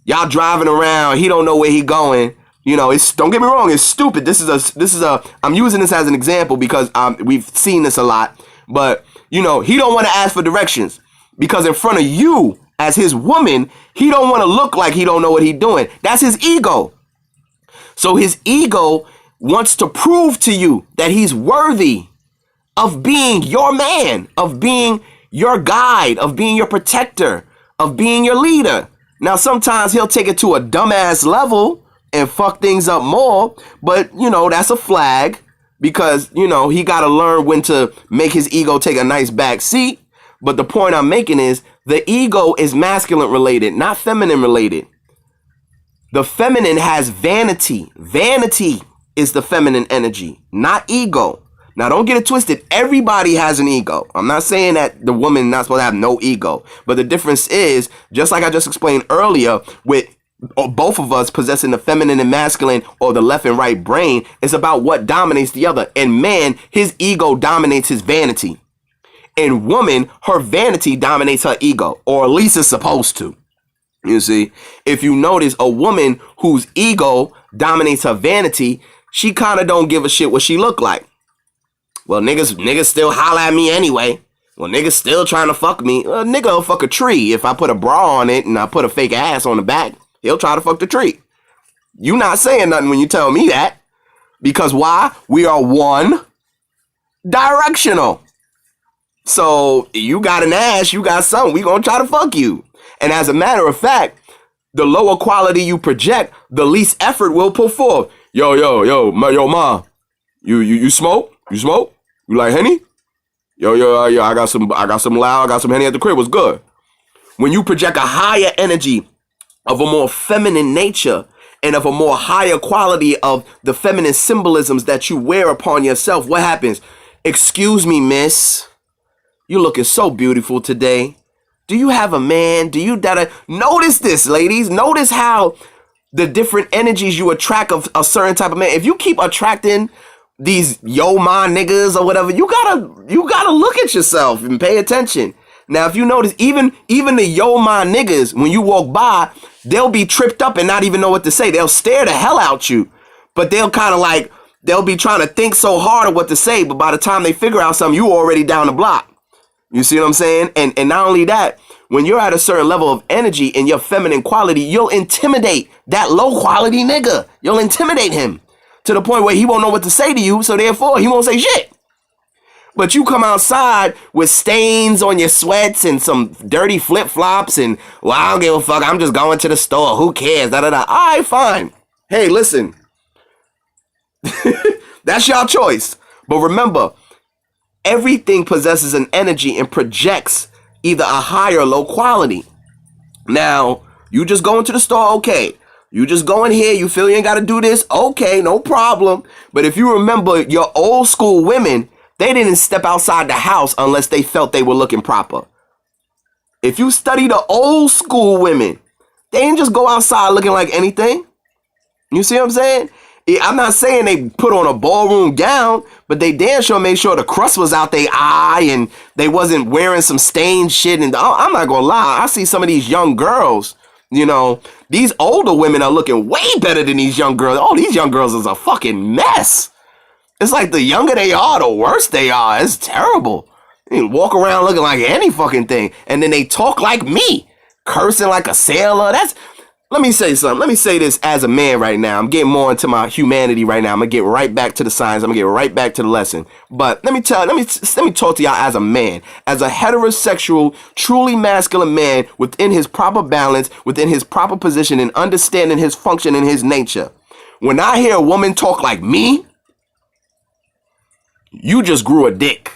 Y'all driving around, he don't know where he going. Don't get me wrong, it's stupid. This is a I'm using this as an example because we've seen this a lot. But he don't want to ask for directions because in front of you as his woman, he don't want to look like he don't know what he's doing. That's his ego. So his ego wants to prove to you that he's worthy of being your man, of being your guide, of being your protector, of being your leader. Now, sometimes he'll take it to a dumbass level and fuck things up more, but you know, that's a flag because, you know, he got to learn when to make his ego take a nice back seat. But the point I'm making is the ego is masculine related, not feminine related. The feminine has vanity. Vanity is the feminine energy, not ego. Now, don't get it twisted. Everybody has an ego. I'm not saying that the woman is not supposed to have no ego. But the difference is, just like I just explained earlier, with both of us possessing the feminine and masculine or the left and right brain, it's about what dominates the other. And man, his ego dominates his vanity. And woman, her vanity dominates her ego, or at least it's supposed to. You see, if you notice a woman whose ego dominates her vanity, she kind of don't give a shit what she look like. Well, niggas still holler at me anyway. Well, niggas still trying to fuck me. A nigga will fuck a tree. If I put a bra on it and I put a fake ass on the back, he'll try to fuck the tree. You not saying nothing when you tell me that. Because why? We are one directional. So you got an ass, you got something, we gonna try to fuck you. And as a matter of fact, the lower quality you project, the least effort will put forth. Yo, ma, you smoke? You smoke? You like Henny? Yo, I got some loud, I got some Henny at the crib. What's good? When you project a higher energy of a more feminine nature and of a more higher quality of the feminine symbolisms that you wear upon yourself, what happens? Excuse me, miss. You looking so beautiful today. Do you have a man? Do you notice this, ladies? Notice how the different energies you attract of a certain type of man. If you keep attracting these yo ma niggas or whatever, you gotta look at yourself and pay attention. Now, if you notice, even the yo ma niggas, when you walk by, they'll be tripped up and not even know what to say. They'll stare the hell out you, but they'll kind of like, they'll be trying to think so hard of what to say, but by the time they figure out something, you already down the block. You see what I'm saying? And not only that, when you're at a certain level of energy in your feminine quality, you'll intimidate that low quality nigga. You'll intimidate him to the point where he won't know what to say to you, so therefore he won't say shit. But you come outside with stains on your sweats and some dirty flip-flops and, well, I don't give a fuck, I'm just going to the store, who cares, da-da-da. All right, fine. Hey, listen. That's your choice. But remember, everything possesses an energy and projects either a high or low quality. Now, you just go into the store, okay. You just go in here, you feel you ain't got to do this, okay, no problem. But if you remember your old school women, they didn't step outside the house unless they felt they were looking proper. If you study the old school women, they didn't just go outside looking like anything. You see what I'm saying? I'm not saying they put on a ballroom gown, but they damn sure made sure the crust was out their eye and they wasn't wearing some stained shit. And I'm not gonna lie, I see some of these young girls, you know, these older women are looking way better than these young girls. Oh, these young girls is a fucking mess. It's like the younger they are, the worse they are. It's terrible. You walk around looking like any fucking thing. And then they talk like me, cursing like a sailor. Let me say something. Let me say this as a man right now. I'm getting more into my humanity right now. I'm gonna get right back to the science. I'm gonna get right back to the lesson. But let me talk to y'all as a man, as a heterosexual, truly masculine man within his proper balance, within his proper position, and understanding his function and his nature. When I hear a woman talk like me, you just grew a dick.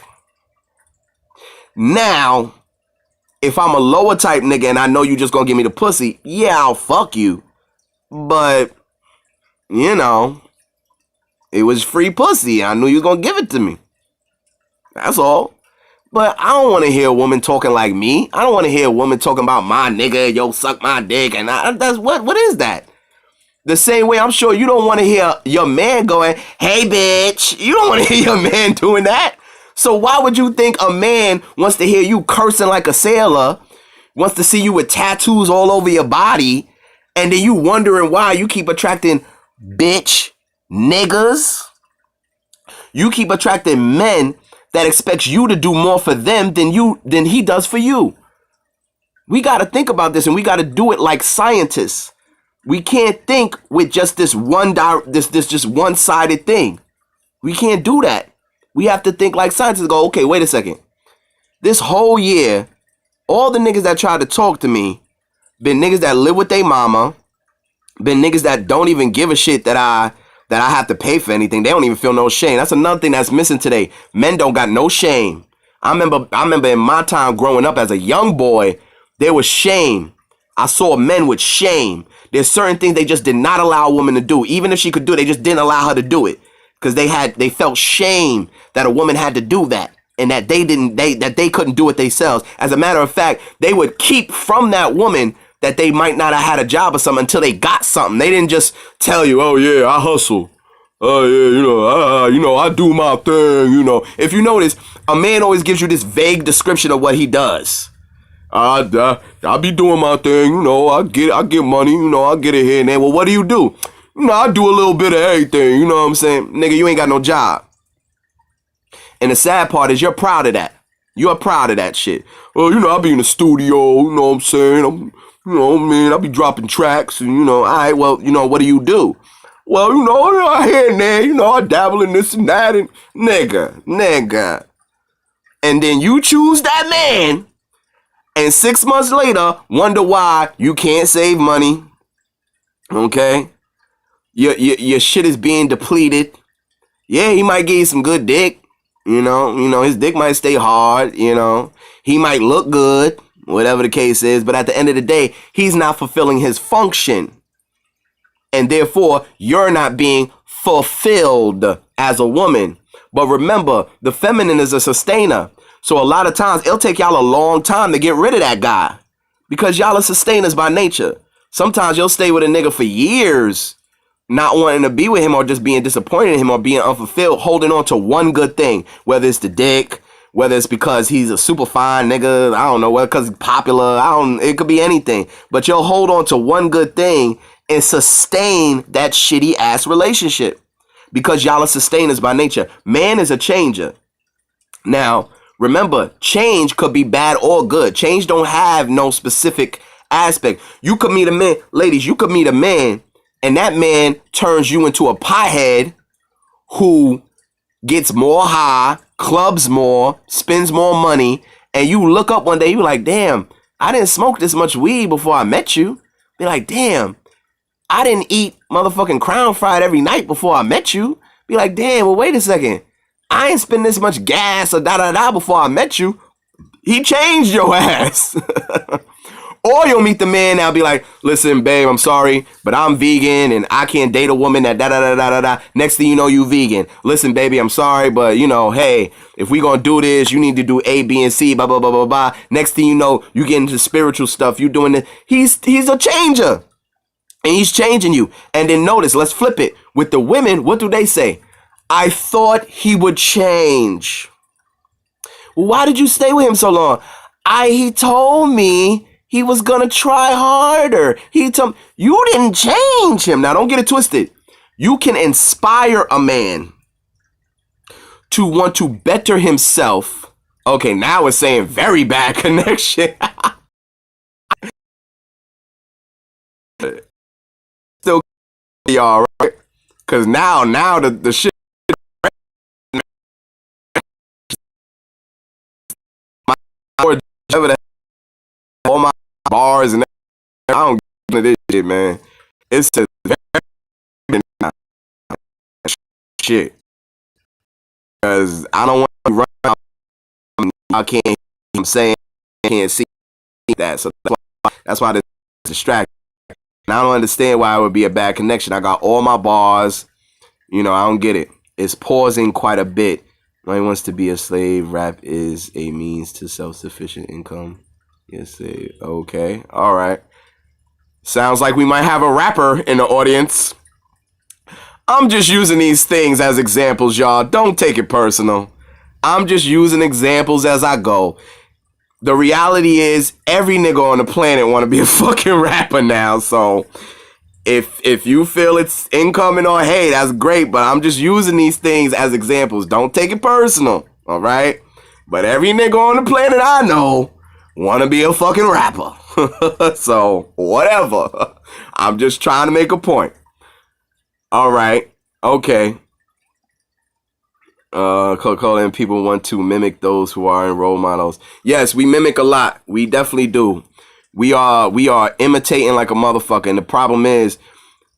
Now, if I'm a lower type nigga and I know you just gonna give me the pussy, yeah, I'll fuck you. But, you know, it was free pussy. I knew you was gonna give it to me. That's all. But I don't want to hear a woman talking like me. I don't want to hear a woman talking about my nigga, yo, suck my dick. And that's what is that? The same way I'm sure you don't want to hear your man going, hey, bitch. You don't want to hear your man doing that. So why would you think a man wants to hear you cursing like a sailor, wants to see you with tattoos all over your body, and then you wondering why you keep attracting bitch niggas? You keep attracting men that expects you to do more for them than he does for you. We got to think about this, and we got to do it like scientists. We can't think with just this just one-sided thing. We can't do that. We have to think like scientists. Go, okay, wait a second. This whole year, all the niggas that tried to talk to me been niggas that live with their mama, been niggas that don't even give a shit that I have to pay for anything. They don't even feel no shame. That's another thing that's missing today. Men don't got no shame. I remember in my time growing up as a young boy, there was shame. I saw men with shame. There's certain things they just did not allow a woman to do. Even if she could do it, they just didn't allow her to do it. Because they felt shame that a woman had to do that. And that they couldn't do it themselves. As a matter of fact, they would keep from that woman that they might not have had a job or something until they got something. They didn't just tell you, oh yeah, I hustle. Oh yeah, I do my thing, If you notice, a man always gives you this vague description of what he does. I be doing my thing, I get money, I get it here and there. Well, what do you do? I do a little bit of everything, you know what I'm saying? Nigga, you ain't got no job. And the sad part is you're proud of that. You're proud of that shit. Well, I be in the studio, you know what I'm saying? I be dropping tracks and, all right, well, what do you do? Well, I here and there, I dabble in this and that and nigga. And then you choose that man and 6 months later wonder why you can't save money. Okay? Your shit is being depleted. Yeah, he might give you some good dick. His dick might stay hard, he might look good, whatever the case is, but at the end of the day, he's not fulfilling his function. And therefore, you're not being fulfilled as a woman. But remember, the feminine is a sustainer. So a lot of times, it'll take y'all a long time to get rid of that guy because y'all are sustainers by nature. Sometimes you'll stay with a nigga for years not wanting to be with him or just being disappointed in him or being unfulfilled, holding on to one good thing, whether it's the dick, whether it's because he's a super fine nigga, I don't know, whether because he's popular, it could be anything. But you'll hold on to one good thing and sustain that shitty ass relationship because y'all are sustainers by nature. Man is a changer. Now, remember, change could be bad or good. Change don't have no specific aspect. You could meet a man, ladies, you could meet a man and that man turns you into a pothead who gets more high, clubs more, spends more money, and you look up one day, you're like, damn, I didn't smoke this much weed before I met you. Be like, damn, I didn't eat motherfucking Crown Fried every night before I met you. Be like, damn, well, wait a second. I ain't spend this much gas or da-da-da before I met you. He changed your ass. Or you'll meet the man that'll be like, listen, babe, I'm sorry, but I'm vegan and I can't date a woman that da-da-da-da-da-da. Next thing you know, you vegan. Listen, baby, I'm sorry, but, hey, if we gonna do this, you need to do A, B, and C, blah, blah, blah, blah, blah. Next thing you know, you get into spiritual stuff. You doing this. He's a changer. And he's changing you. And then notice, let's flip it. With the women, what do they say? I thought he would change. Well, why did you stay with him so long? He told me he was gonna try harder. He told me, you didn't change him. Now, don't get it twisted. You can inspire a man to want to better himself. Okay, now we're saying very bad connection. Still y'all, right? Because now the shit. All my bars and I don't get into this shit, man. It's just very shit. Because I don't want to run out. I can't. I'm saying I can't see that. So that's why this is distracting. And I don't understand why it would be a bad connection. I got all my bars. I don't get it. It's pausing quite a bit. Nobody wants to be a slave. Rap is a means to self-sufficient income. Yes, okay. All right. Sounds like we might have a rapper in the audience. I'm just using these things as examples, y'all. Don't take it personal. I'm just using examples as I go. The reality is every nigga on the planet want to be a fucking rapper now. So if you feel it's incoming or hey, that's great. But I'm just using these things as examples. Don't take it personal. All right. But every nigga on the planet I know want to be a fucking rapper. So whatever. I'm just trying to make a point. All right. Okay. Coca-Cola and people want to mimic those who are in role models. Yes, we mimic a lot. We definitely do. We are imitating like a motherfucker. And the problem is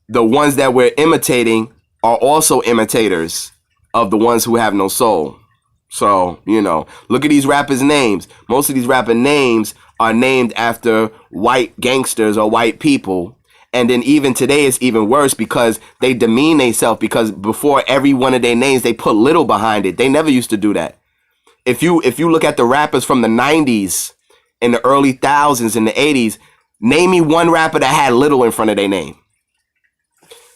the ones that we're imitating are also imitators of the ones who have no soul. So, you know, look at these rappers' names. Most of these rapper names are named after white gangsters or white people. And then even today it's even worse because they demean themselves, because before every one of their names, they put little behind it. They never used to do that. If you look at the rappers from the 90s and the early thousands and the 80s, name me one rapper that had little in front of their name.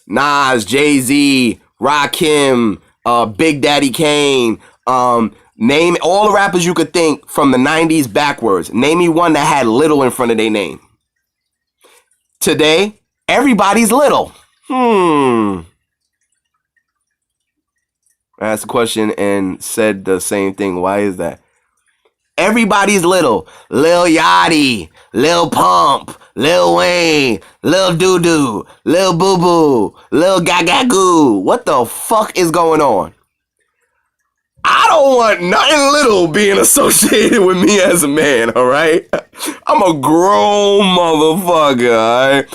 Nas, Jay-Z, Rakim, Big Daddy Kane, name all the rappers you could think from the 90s backwards. Name me one that had little in front of their name. Today, everybody's little. I asked a question and said the same thing. Why is that? Everybody's little. Lil Yachty, Lil Pump, Lil Wayne, Lil Doo-Doo, Lil Boo-Boo, Lil Gagagoo. What the fuck is going on? I don't want nothing little being associated with me as a man, all right? I'm a grown motherfucker, all right?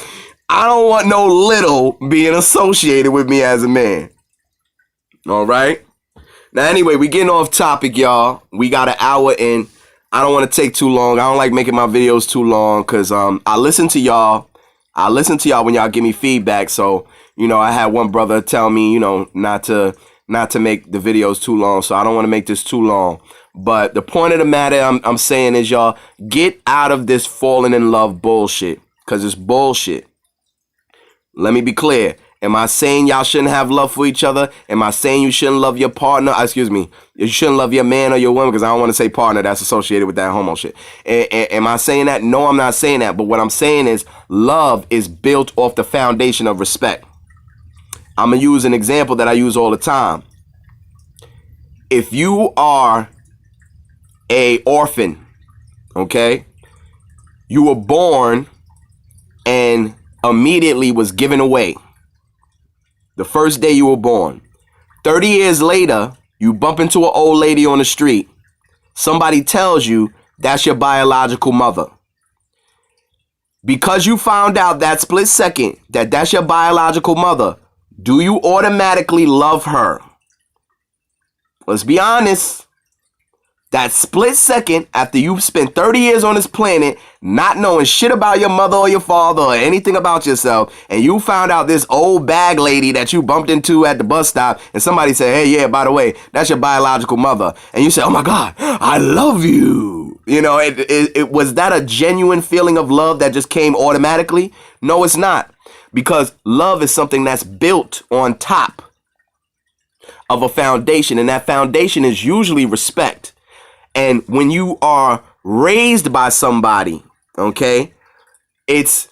I don't want no little being associated with me as a man. All right? Now, anyway, we getting off topic, y'all. We got an hour in. I don't want to take too long. I don't like making my videos too long because I listen to y'all. I listen to y'all when y'all give me feedback. So, you know, I had one brother tell me, you know, not to make the videos too long. So I don't want to make this too long. But the point of the matter I'm saying is, y'all, get out of this falling in love bullshit, because it's bullshit. Let me be clear. Am I saying y'all shouldn't have love for each other? Am I saying you shouldn't love your partner? Excuse me. You shouldn't love your man or your woman, because I don't want to say partner. That's associated with that homo shit. Am I saying that? No, I'm not saying that. But what I'm saying is love is built off the foundation of respect. I'm going to use an example that I use all the time. If you are a orphan, okay, you were born and immediately was given away. The first day you were born. 30 years later, you bump into an old lady on the street. Somebody tells you that's your biological mother. Because you found out that split second that that's your biological mother, do you automatically love her? Let's be honest. That split second after you've spent 30 years on this planet not knowing shit about your mother or your father or anything about yourself, and you found out this old bag lady that you bumped into at the bus stop, and somebody said, hey, yeah, by the way, that's your biological mother. And you say, oh my God, I love you. You know, it was that a genuine feeling of love that just came automatically? No, it's not. Because love is something that's built on top of a foundation, and that foundation is usually respect. And when you are raised by somebody, okay, it's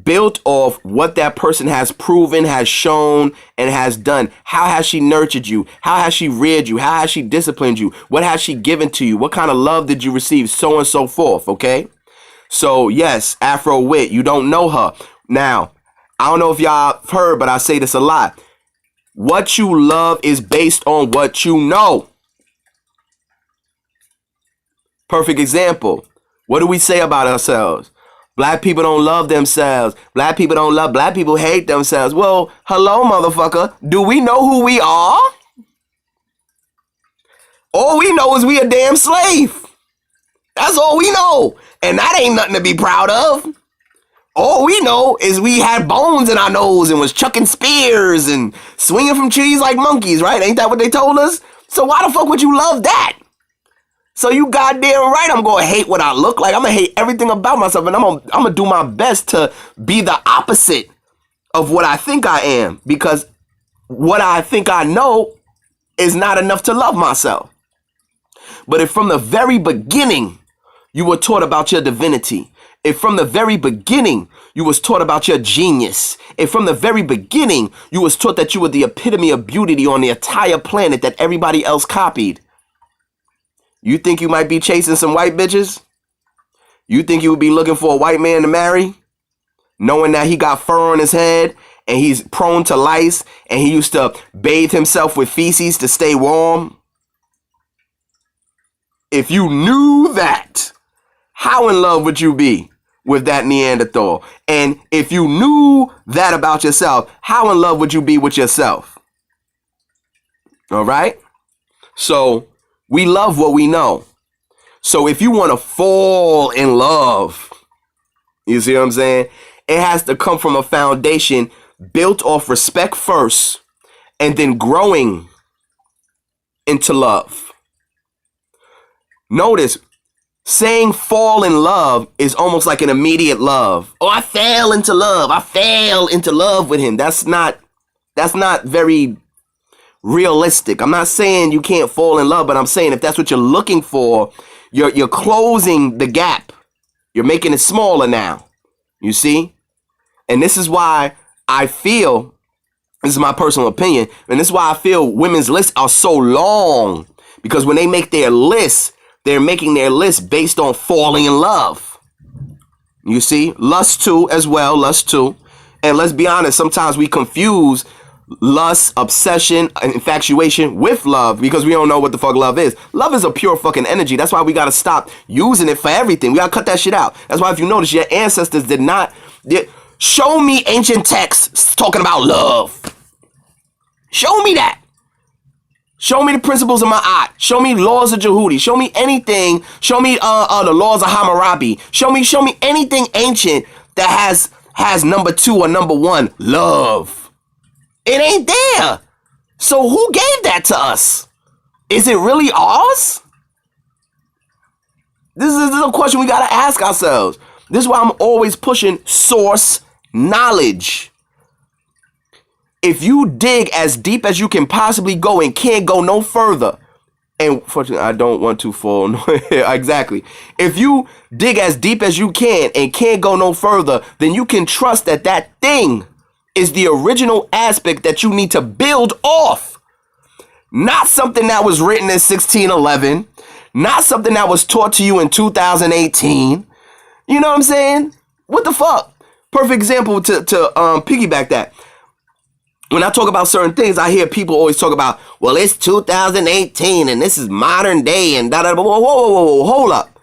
built off what that person has proven, has shown, and has done. How has she nurtured you? How has she reared you? How has she disciplined you? What has she given to you? What kind of love did you receive? So and so forth, okay? So, yes, Afro Wit, you don't know her. Now, I don't know if y'all heard, but I say this a lot. What you love is based on what you know. Perfect example. What do we say about ourselves? Black people don't love themselves. Black people hate themselves. Well, hello, motherfucker. Do we know who we are? All we know is we a damn slave. That's all we know. And that ain't nothing to be proud of. All we know is we had bones in our nose and was chucking spears and swinging from trees like monkeys, right? Ain't that what they told us? So why the fuck would you love that? So you goddamn right I'm going to hate what I look like. I'm going to hate everything about myself. And I'm going to do my best to be the opposite of what I think I am. Because what I think I know is not enough to love myself. But if from the very beginning you were taught about your divinity, if from the very beginning you was taught about your genius, if from the very beginning you was taught that you were the epitome of beauty on the entire planet that everybody else copied, you think you might be chasing some white bitches? You think you would be looking for a white man to marry? knowing that he got fur on his head and he's prone to lice and he used to bathe himself with feces to stay warm? If you knew that, how in love would you be with that Neanderthal? And if you knew that about yourself, how in love would you be with yourself? All right? So we love what we know. So if you want to fall in love, you see what I'm saying? It has to come from a foundation built off respect first and then growing into love. Notice, saying fall in love is almost like an immediate love. Oh, I fell into love. I fell into love with him. That's not very realistic. I'm not saying you can't fall in love, but I'm saying if that's what you're looking for, you're closing the gap. You're making it smaller now. You see? And this is why I feel, this is my personal opinion, and this is why I feel women's lists are so long. Because when they make their lists, they're making their list based on falling in love. You see? Lust too as well. Lust too. And let's be honest, sometimes we confuse lust, obsession, and infatuation with love because we don't know what the fuck love is. Love is a pure fucking energy. That's why we got to stop using it for everything. We got to cut that shit out. That's why if you notice, your ancestors did not... show me ancient texts talking about love. Show me that. Show me the principles of Ma'at. Show me laws of Jehudi. Show me anything. Show me the laws of Hammurabi. Show me anything ancient that has number 2 or number 1, love. It ain't there. So who gave that to us? Is it really ours? This is a question we gotta ask ourselves. This is why I'm always pushing source knowledge. If you dig as deep as you can possibly go and can't go no further, and fortunately I don't want to fall, exactly. If you dig as deep as you can and can't go no further, then you can trust that that thing is the original aspect that you need to build off. Not something that was written in 1611, not something that was taught to you in 2018. You know what I'm saying? What the fuck? Perfect example to piggyback that. When I talk about certain things, I hear people always talk about, well, it's 2018 and this is modern day and da-da. Whoa, hold up.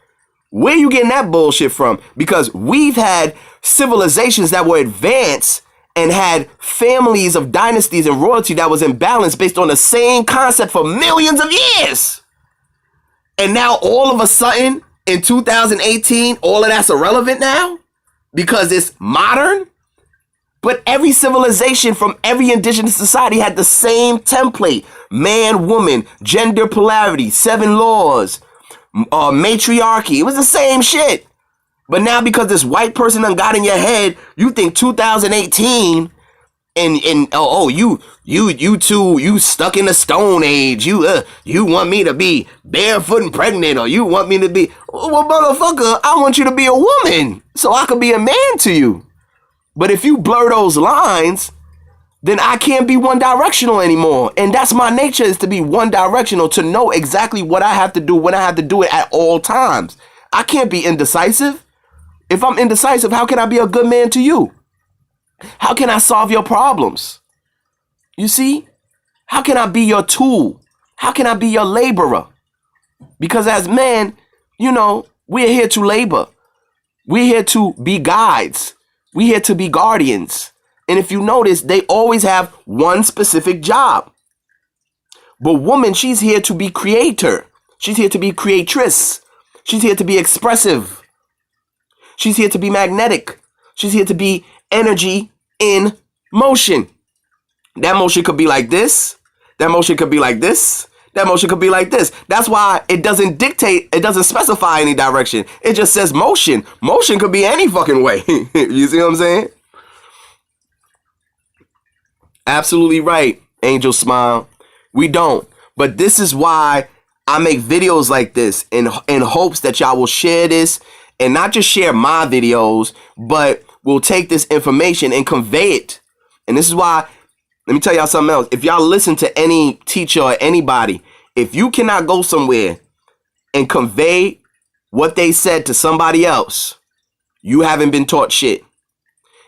Where you getting that bullshit from? Because we've had civilizations that were advanced and had families of dynasties and royalty that was in balance based on the same concept for millions of years. And now all of a sudden in 2018, all of that's irrelevant now because it's modern. But every civilization from every indigenous society had the same template. Man, woman, gender polarity, 7 laws, matriarchy. It was the same shit. But now because this white person done got in your head, you think 2018 and you stuck in the Stone Age. You want me to be barefoot and pregnant, or you want me to be, well, motherfucker, I want you to be a woman so I could be a man to you. But if you blur those lines, then I can't be one directional anymore. And that's my nature, is to be one directional, to know exactly what I have to do when I have to do it at all times. I can't be indecisive. If I'm indecisive, how can I be a good man to you? How can I solve your problems? You see? How can I be your tool? How can I be your laborer? Because as men, you know, we're here to labor. We're here to be guides. We're here to be guardians. And if you notice, they always have one specific job. But woman, she's here to be creator. She's here to be creatress. She's here to be expressive. She's here to be magnetic. She's here to be energy in motion. That motion could be like this. That motion could be like this. That motion could be like this. That's why it doesn't dictate, it doesn't specify any direction. It just says motion. Motion could be any fucking way. You see what I'm saying? Absolutely right, Angel Smile. We don't. But this is why I make videos like this in hopes that y'all will share this, and not just share my videos, but will take this information and convey it. And this is why, let me tell y'all something else. If y'all listen to any teacher or anybody, if you cannot go somewhere and convey what they said to somebody else, you haven't been taught shit.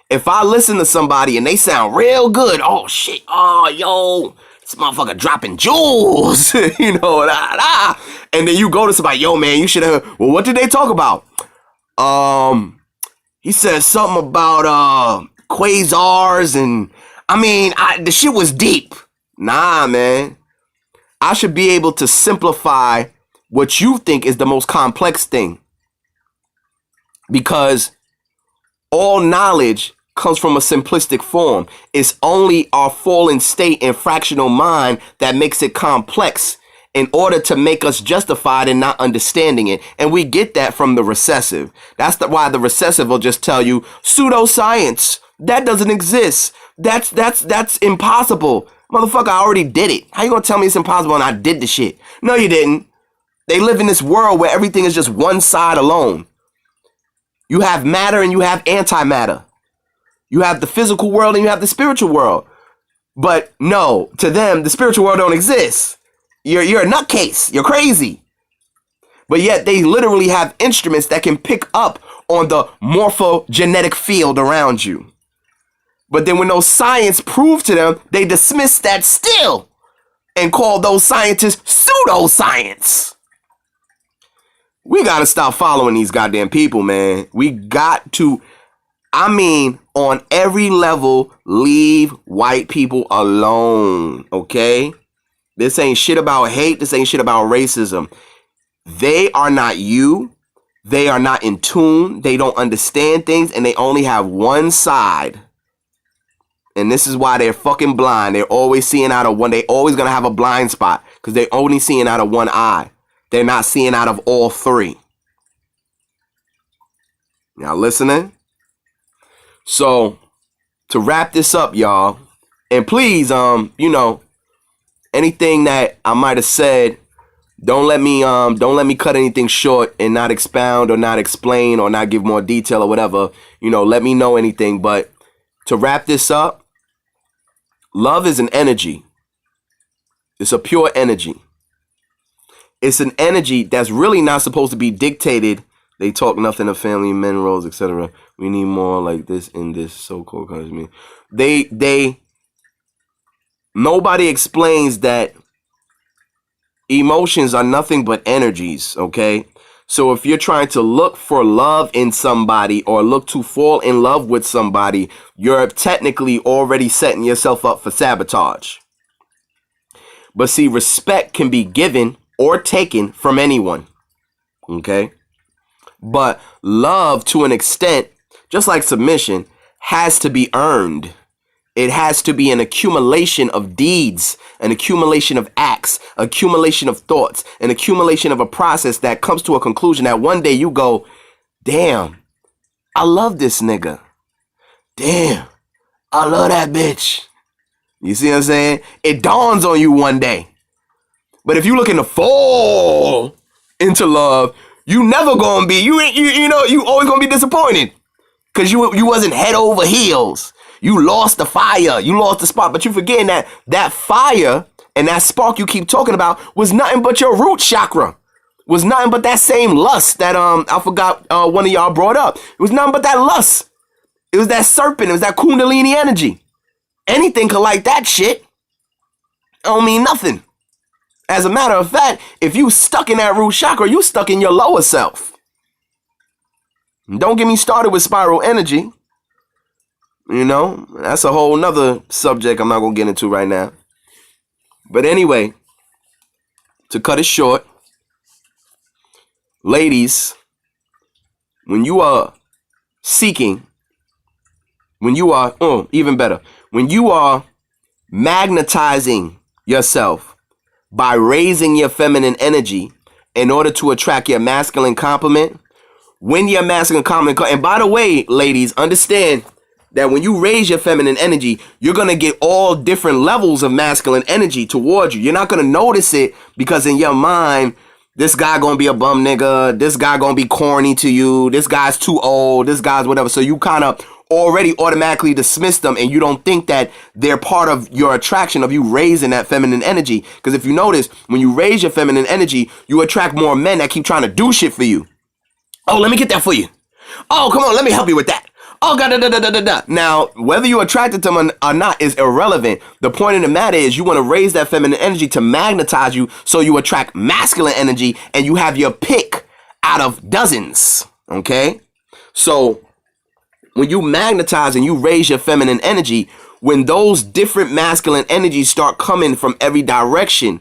If I listen to somebody and they sound real good, oh shit, oh yo, this motherfucker dropping jewels, you know, and then you go to somebody, yo man, you should have. Well, what did they talk about? He said something about quasars, and I mean, the shit was deep. Nah, man, I should be able to simplify what you think is the most complex thing, because all knowledge comes from a simplistic form. It's only our fallen state and fractional mind that makes it complex in order to make us justified in not understanding it. And we get that from the recessive. That's why the recessive will just tell you pseudoscience. That doesn't exist. That's impossible. Motherfucker, I already did it. How you gonna tell me it's impossible and I did the shit? No, you didn't. They live in this world where everything is just one side alone. You have matter and you have antimatter. You have the physical world and you have the spiritual world. But no, to them, the spiritual world don't exist. You're a nutcase. You're crazy. But yet they literally have instruments that can pick up on the morphogenetic field around you. But then when those science prove to them, they dismiss that still and call those scientists pseudoscience. We got to stop following these goddamn people, man. We got to, I mean, on every level, leave white people alone, okay? This ain't shit about hate. This ain't shit about racism. They are not you. They are not in tune. They don't understand things, and they only have one side. And this is why they're fucking blind. They're always seeing out of one. They always gonna have a blind spot because they're only seeing out of one eye. They're not seeing out of all three. Y'all listening? So to wrap this up, y'all, and please, you know, anything that I might have said, don't let me cut anything short and not expound or not explain or not give more detail or whatever. You know, let me know anything. But to wrap this up, love is an energy. It's a pure energy. It's an energy that's really not supposed to be dictated. They talk nothing of family, men, roles, etc. We need more like this in this so-called country. Nobody explains that emotions are nothing but energies, okay? So if you're trying to look for love in somebody or look to fall in love with somebody, you're technically already setting yourself up for sabotage. But see, respect can be given or taken from anyone, okay? But love, to an extent, just like submission, has to be earned. It has to be an accumulation of deeds, an accumulation of acts, accumulation of thoughts, an accumulation of a process that comes to a conclusion that one day you go, damn, I love this nigga. Damn, I love that bitch. You see what I'm saying? It dawns on you one day. But if you looking to fall into love, you never gonna be, you know, you always gonna be disappointed. Cause you wasn't head over heels. You lost the fire. You lost the spark. But you forgetting that fire and that spark you keep talking about was nothing but your root chakra. Was nothing but that same lust that I forgot one of y'all brought up. It was nothing but that lust. It was that serpent. It was that kundalini energy. Anything could like that shit. Don't mean nothing. As a matter of fact, if you stuck in that root chakra, you stuck in your lower self. Don't get me started with spiral energy. You know, that's a whole nother subject I'm not going to get into right now. But anyway, to cut it short, ladies, when you are seeking, when you are, even better, when you are magnetizing yourself by raising your feminine energy in order to attract your masculine complement, when your masculine complement, and by the way, ladies, understand that when you raise your feminine energy, you're going to get all different levels of masculine energy towards you. You're not going to notice it because in your mind, this guy going to be a bum nigga. This guy going to be corny to you. This guy's too old. This guy's whatever. So you kind of already automatically dismiss them and you don't think that they're part of your attraction of you raising that feminine energy. Because if you notice, when you raise your feminine energy, you attract more men that keep trying to do shit for you. Oh, let me get that for you. Oh, come on, let me help you with that. Oh God, da, da, da, da, da, da. Now, whether you're attracted to them or not is irrelevant. The point of the matter is you want to raise that feminine energy to magnetize you so you attract masculine energy and you have your pick out of dozens. Okay? So when you magnetize and you raise your feminine energy, when those different masculine energies start coming from every direction,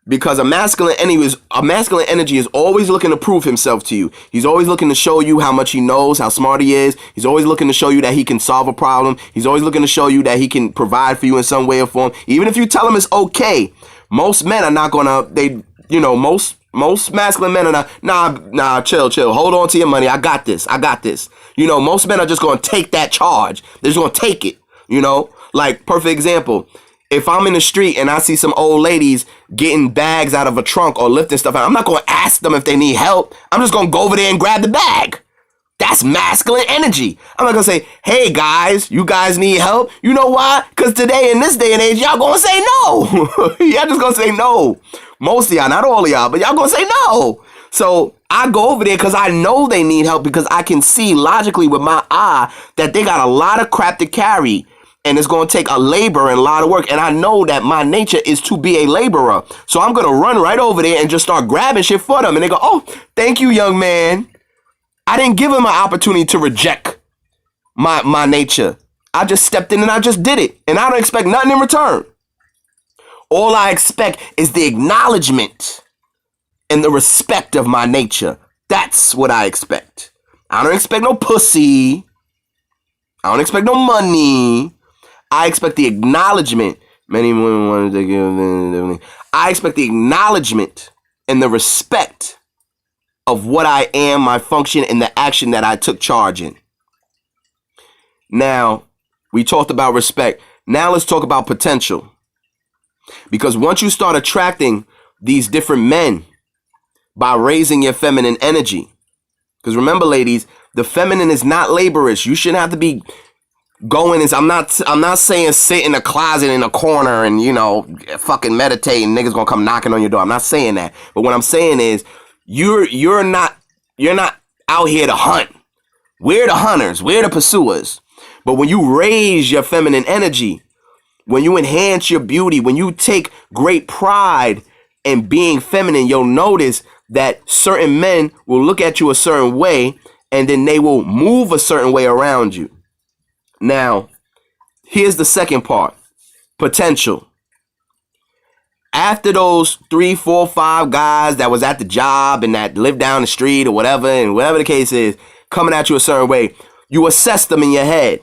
because a masculine energy is always looking to prove himself to you. He's always looking to show you how much he knows, how smart he is. He's always looking to show you that he can solve a problem. He's always looking to show you that he can provide for you in some way or form. Even if you tell him it's okay, most men are not gonna. Most masculine men are not. Nah, chill. Hold on to your money. I got this. Most men are just gonna take that charge. They're just gonna take it. Like perfect example. If I'm in the street and I see some old ladies getting bags out of a trunk or lifting stuff out, I'm not going to ask them if they need help. I'm just going to go over there and grab the bag. That's masculine energy. I'm not going to say, hey guys, you guys need help. You know why? Because today, in this day and age, y'all going to say no. Y'all just going to say no. Most of y'all, not all of y'all, but y'all going to say no. So I go over there because I know they need help, because I can see logically with my eye that they got a lot of crap to carry. And it's going to take a labor and a lot of work. And I know that my nature is to be a laborer. So I'm going to run right over there and just start grabbing shit for them. And they go, oh, thank you, young man. I didn't give him an opportunity to reject my nature. I just stepped in and I just did it. And I don't expect nothing in return. All I expect is the acknowledgement and the respect of my nature. That's what I expect. I don't expect no pussy. I don't expect no money. I expect the acknowledgement. Many women want to give. I expect the acknowledgement and the respect of what I am, my function, and the action that I took charge in. Now, we talked about respect. Now let's talk about potential. Because once you start attracting these different men by raising your feminine energy, because remember, ladies, the feminine is not laborious. You shouldn't have to be going. I'm not saying sit in a closet in a corner and fucking meditate and niggas gonna come knocking on your door. I'm not saying that. But what I'm saying is you're not out here to hunt. We're the hunters. We're the pursuers. But when you raise your feminine energy, when you enhance your beauty, when you take great pride in being feminine, you'll notice that certain men will look at you a certain way and then they will move a certain way around you. Now, here's the second part. Potential. After those 3, 4, 5 guys that was at the job and that lived down the street or whatever, and whatever the case is, coming at you a certain way, you assess them in your head.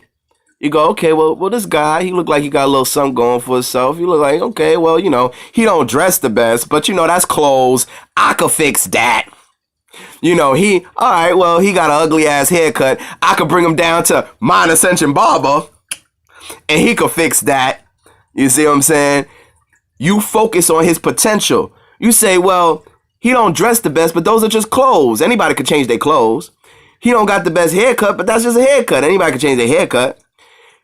You go, okay, well, this guy, he look like he got a little something going for himself. You look like, okay, well, he don't dress the best, but that's clothes. I could fix that. He got an ugly ass haircut. I could bring him down to Mine Ascension Barber and he could fix that. You see what I'm saying? You focus on his potential. You say, well, he don't dress the best, but those are just clothes. Anybody could change their clothes. He don't got the best haircut, but that's just a haircut. Anybody could change their haircut.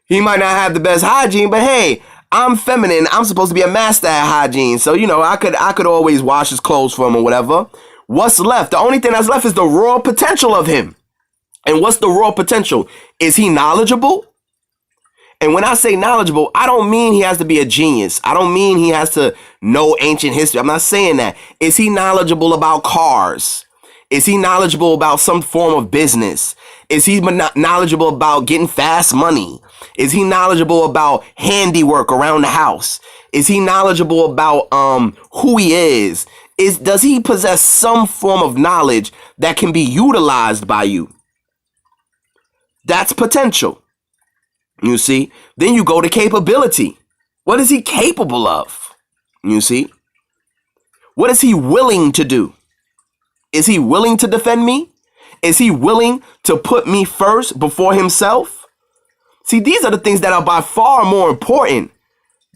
He might not have the best hygiene, but hey, I'm feminine. I'm supposed to be a master at hygiene. So, I could always wash his clothes for him or whatever. What's left? The only thing that's left is the raw potential of him. And what's the raw potential? Is he knowledgeable? And when I say knowledgeable, I don't mean he has to be a genius. I don't mean he has to know ancient history. I'm not saying that. Is he knowledgeable about cars? Is he knowledgeable about some form of business? Is he knowledgeable about getting fast money? Is he knowledgeable about handiwork around the house? Is he knowledgeable about who he is? Does he possess some form of knowledge that can be utilized by you? That's potential. You see? Then you go to capability. What is he capable of? You see? What is he willing to do? Is he willing to defend me? Is he willing to put me first before himself? See, these are the things that are by far more important.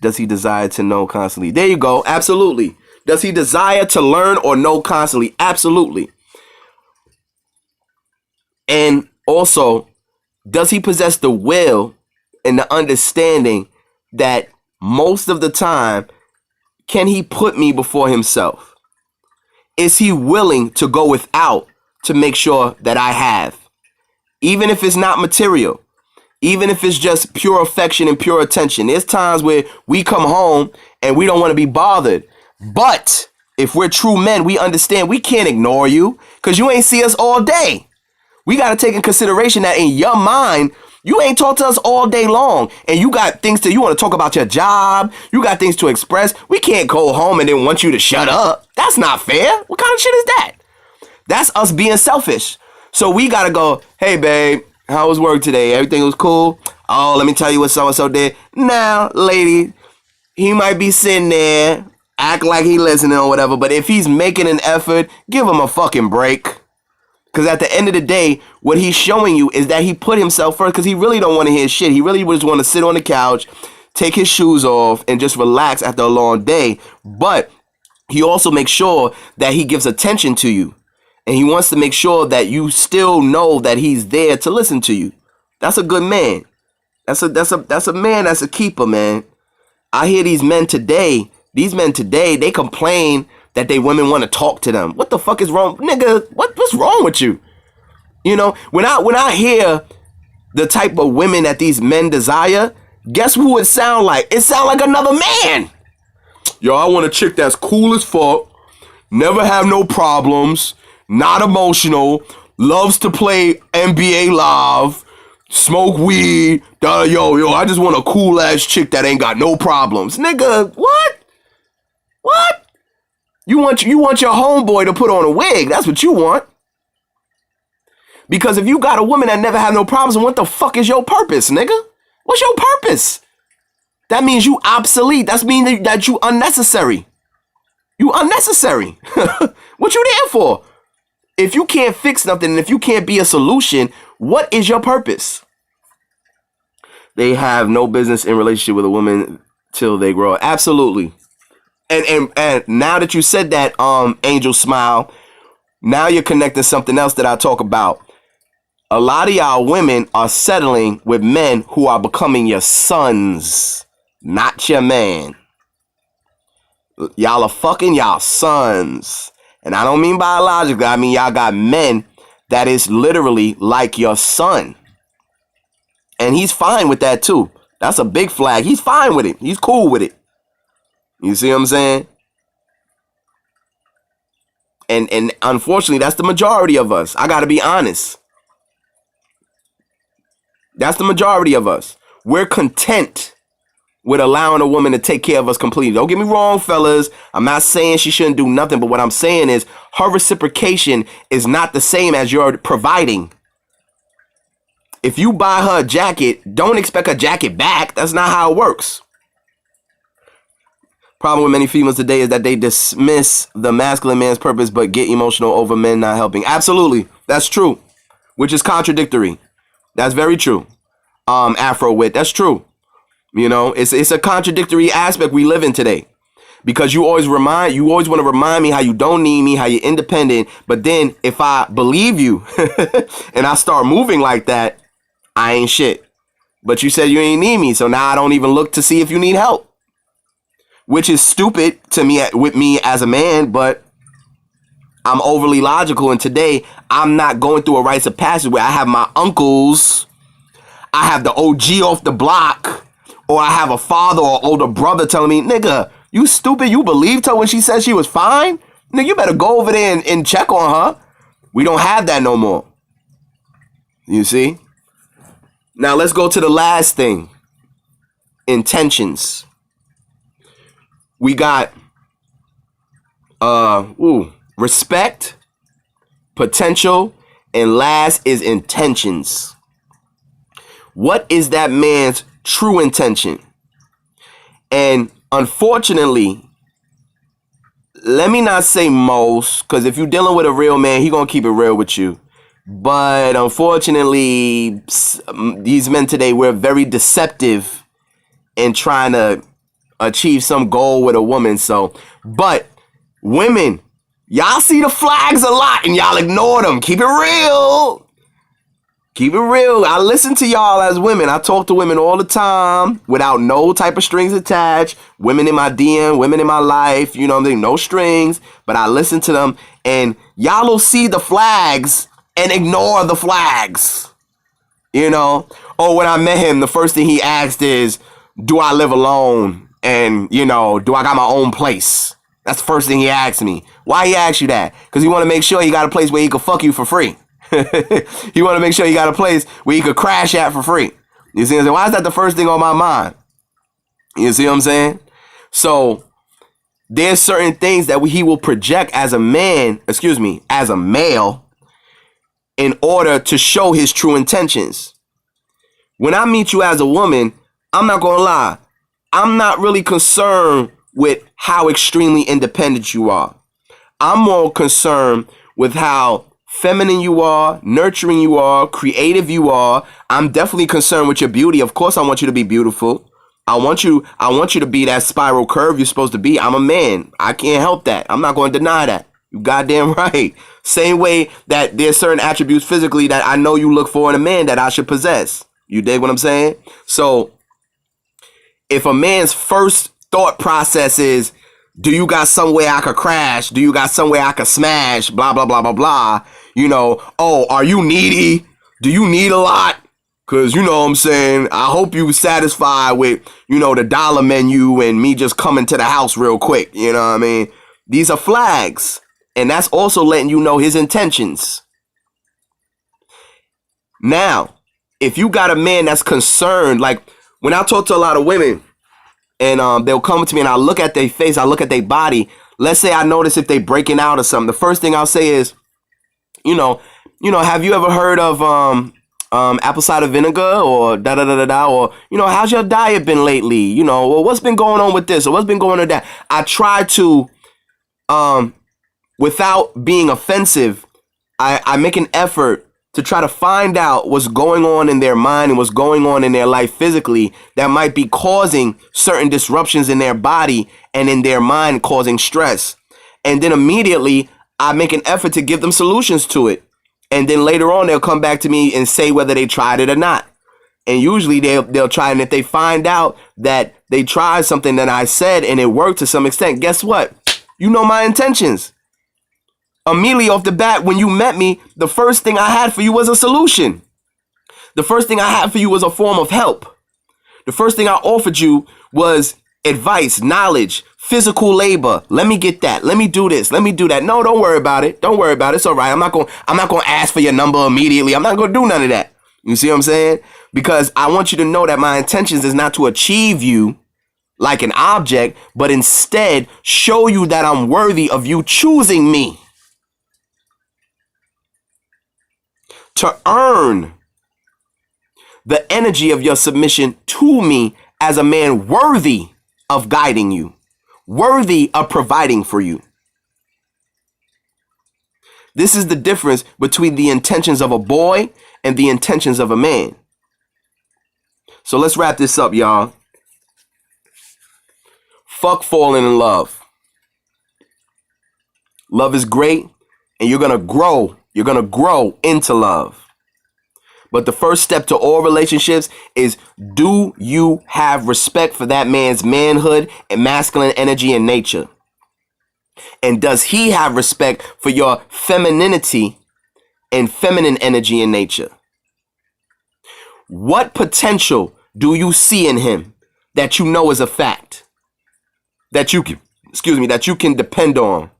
Does he desire to know constantly? There you go. Absolutely. Does he desire to learn or know constantly? Absolutely. And also, does he possess the will and the understanding that most of the time, can he put me before himself? Is he willing to go without to make sure that I have? even if it's not material, even if it's just pure affection and pure attention. There's times where we come home and we don't want to be bothered. But if we're true men, we understand we can't ignore you because you ain't see us all day. We got to take in consideration that in your mind, you ain't talked to us all day long. And you got things you want to talk about your job. You got things to express. We can't go home and then want you to shut up. That's not fair. What kind of shit is that? That's us being selfish. So we got to go, hey, babe, how was work today? Everything was cool? Oh, let me tell you what so-and-so did. Now, lady, he might be sitting there, act like he listening or whatever. But if he's making an effort, give him a fucking break. Because at the end of the day, what he's showing you is that he put himself first because he really don't want to hear shit. He really just want to sit on the couch, take his shoes off, and just relax after a long day. But he also makes sure that he gives attention to you. And he wants to make sure that you still know that he's there to listen to you. That's a good man. That's a man that's a keeper, man. I hear these men today, they complain that they women want to talk to them. What the fuck is wrong? Nigga, what's wrong with you? You know, when I hear the type of women that these men desire, guess who it sound like? It sound like another man. Yo, I want a chick that's cool as fuck, never have no problems, not emotional, loves to play NBA Live, smoke weed. Yo, I just want a cool ass chick that ain't got no problems. Nigga, what? What? You want your homeboy to put on a wig. That's what you want. Because if you got a woman that never had no problems, then what the fuck is your purpose, nigga? What's your purpose? That means you obsolete. That means that you unnecessary. You unnecessary. What you there for? If you can't fix nothing and if you can't be a solution, what is your purpose? They have no business in relationship with a woman till they grow. Absolutely. And now that you said that, Angel Smile, now you're connecting something else that I talk about. A lot of y'all women are settling with men who are becoming your sons, not your man. Y'all are fucking y'all sons. And I don't mean biologically. I mean, y'all got men that is literally like your son. And he's fine with that too. That's a big flag. He's fine with it. He's cool with it. You see what I'm saying? And unfortunately, that's the majority of us. I got to be honest. That's the majority of us. We're content with allowing a woman to take care of us completely. Don't get me wrong, fellas. I'm not saying she shouldn't do nothing, but what I'm saying is her reciprocation is not the same as your providing. If you buy her a jacket, don't expect a jacket back. That's not how it works. Problem with many females today is that they dismiss the masculine man's purpose but get emotional over men not helping. Absolutely. That's true. Which is contradictory. That's very true. Afro wit. That's true. You know, it's a contradictory aspect we live in today. Because you always want to remind me how you don't need me, how you're independent. But then if I believe you and I start moving like that, I ain't shit. But you said you ain't need me. So now I don't even look to see if you need help. Which is stupid to me with me as a man, but I'm overly logical. And today I'm not going through a rites of passage where I have my uncles, I have the OG off the block, or I have a father or older brother telling me, nigga, you stupid, you believed her when she said she was fine? Nigga, you better go over there and check on her. We don't have that no more. You see? Now let's go to the last thing. Intentions. We got respect, potential, and last is intentions. What is that man's true intention? And unfortunately, let me not say most, because if you're dealing with a real man, he gonna keep it real with you. But unfortunately, these men today, we're very deceptive in trying to achieve some goal with a woman. So, but women, y'all see the flags a lot and y'all ignore them. Keep it real. Keep it real. I listen to y'all as women. I talk to women all the time without no type of strings attached. Women in my DM, women in my life, you know what I'm saying? No strings, but I listen to them and y'all will see the flags and ignore the flags. You know, or when I met him, the first thing he asked is, do I live alone? And, you know, do I got my own place? That's the first thing he asked me. Why he asked you that? Because he want to make sure he got a place where he could fuck you for free. He want to make sure he got a place where he could crash at for free. You see what I'm saying? Why is that the first thing on my mind? You see what I'm saying? So there's certain things that he will project as a man, as a male, in order to show his true intentions. When I meet you as a woman, I'm not gonna lie, I'm not really concerned with how extremely independent you are. I'm more concerned with how feminine you are, nurturing you are, creative you are. I'm definitely concerned with your beauty. Of course, I want you to be beautiful. I want you to be that spiral curve you're supposed to be. I'm a man. I can't help that. I'm not going to deny that. You goddamn right. Same way that there's certain attributes physically that I know you look for in a man that I should possess. You dig what I'm saying? So if a man's first thought process is, do you got somewhere I could crash? Do you got somewhere I could smash? Blah, blah, blah, blah, blah. You know, oh, are you needy? Do you need a lot? Because, you know what I'm saying, I hope you satisfied with, you know, the dollar menu and me just coming to the house real quick. You know what I mean? These are flags. And that's also letting you know his intentions. Now, if you got a man that's concerned, like when I talk to a lot of women and they'll come to me and I look at their face, I look at their body. Let's say I notice if they breaking out or something. The first thing I'll say is, you know, have you ever heard of apple cider vinegar or da da da da da, or, you know, how's your diet been lately? You know, or what's been going on with this or what's been going on with that? I try to, without being offensive, I make an effort to try to find out what's going on in their mind and what's going on in their life physically that might be causing certain disruptions in their body and in their mind, causing stress. And then immediately I make an effort to give them solutions to it. And then later on, they'll come back to me and say whether they tried it or not. And usually they'll try. And if they find out that they tried something that I said and it worked to some extent, guess what? You know my intentions. Immediately off the bat, when you met me, the first thing I had for you was a solution. The first thing I had for you was a form of help. The first thing I offered you was advice, knowledge, physical labor. Let me get that. Let me do this. Let me do that. No, don't worry about it. Don't worry about it. It's all right. I'm not going to ask for your number immediately. I'm not going to do none of that. You see what I'm saying? Because I want you to know that my intentions is not to achieve you like an object, but instead show you that I'm worthy of you choosing me. To earn the energy of your submission to me as a man worthy of guiding you, worthy of providing for you. This is the difference between the intentions of a boy and the intentions of a man. So let's wrap this up, y'all. Fuck falling in love. Love is great, and you're going to grow. You're going to grow into love. But the first step to all relationships is, do you have respect for that man's manhood and masculine energy and nature? And does he have respect for your femininity and feminine energy and nature? What potential do you see in him that you know is a fact? That you can depend on?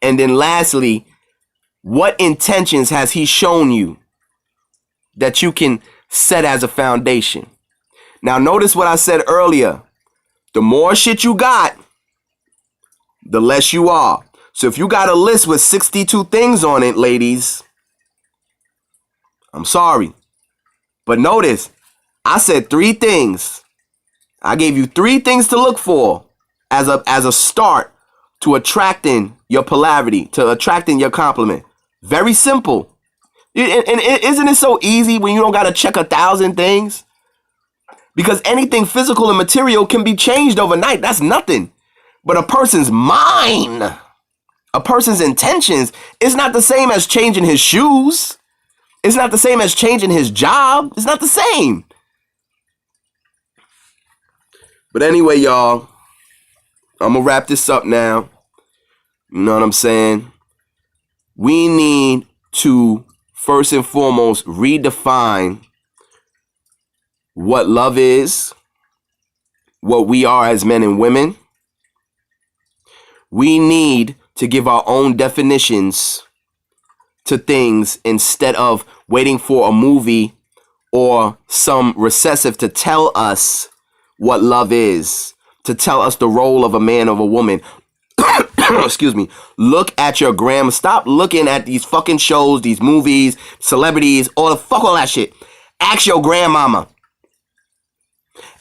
And then lastly, what intentions has he shown you that you can set as a foundation? Now, notice what I said earlier. The more shit you got, the less you are. So if you got a list with 62 things on it, ladies, I'm sorry. But notice, I said 3 things. I gave you 3 things to look for as a start to attracting your polarity, to attracting your compliment. Very simple. And isn't it so easy when you don't got to check 1,000 things? Because anything physical and material can be changed overnight. That's nothing. But a person's mind, a person's intentions, is not the same as changing his shoes. It's not the same as changing his job. It's not the same. But anyway, y'all, I'm going to wrap this up now. You know what I'm saying? We need to first and foremost redefine what love is, what we are as men and women. We need to give our own definitions to things instead of waiting for a movie or some recessive to tell us what love is, to tell us the role of a man or a woman. Excuse me. Look at your grandma. Stop looking at these fucking shows, these movies, celebrities, all that shit. Ask your grandmama.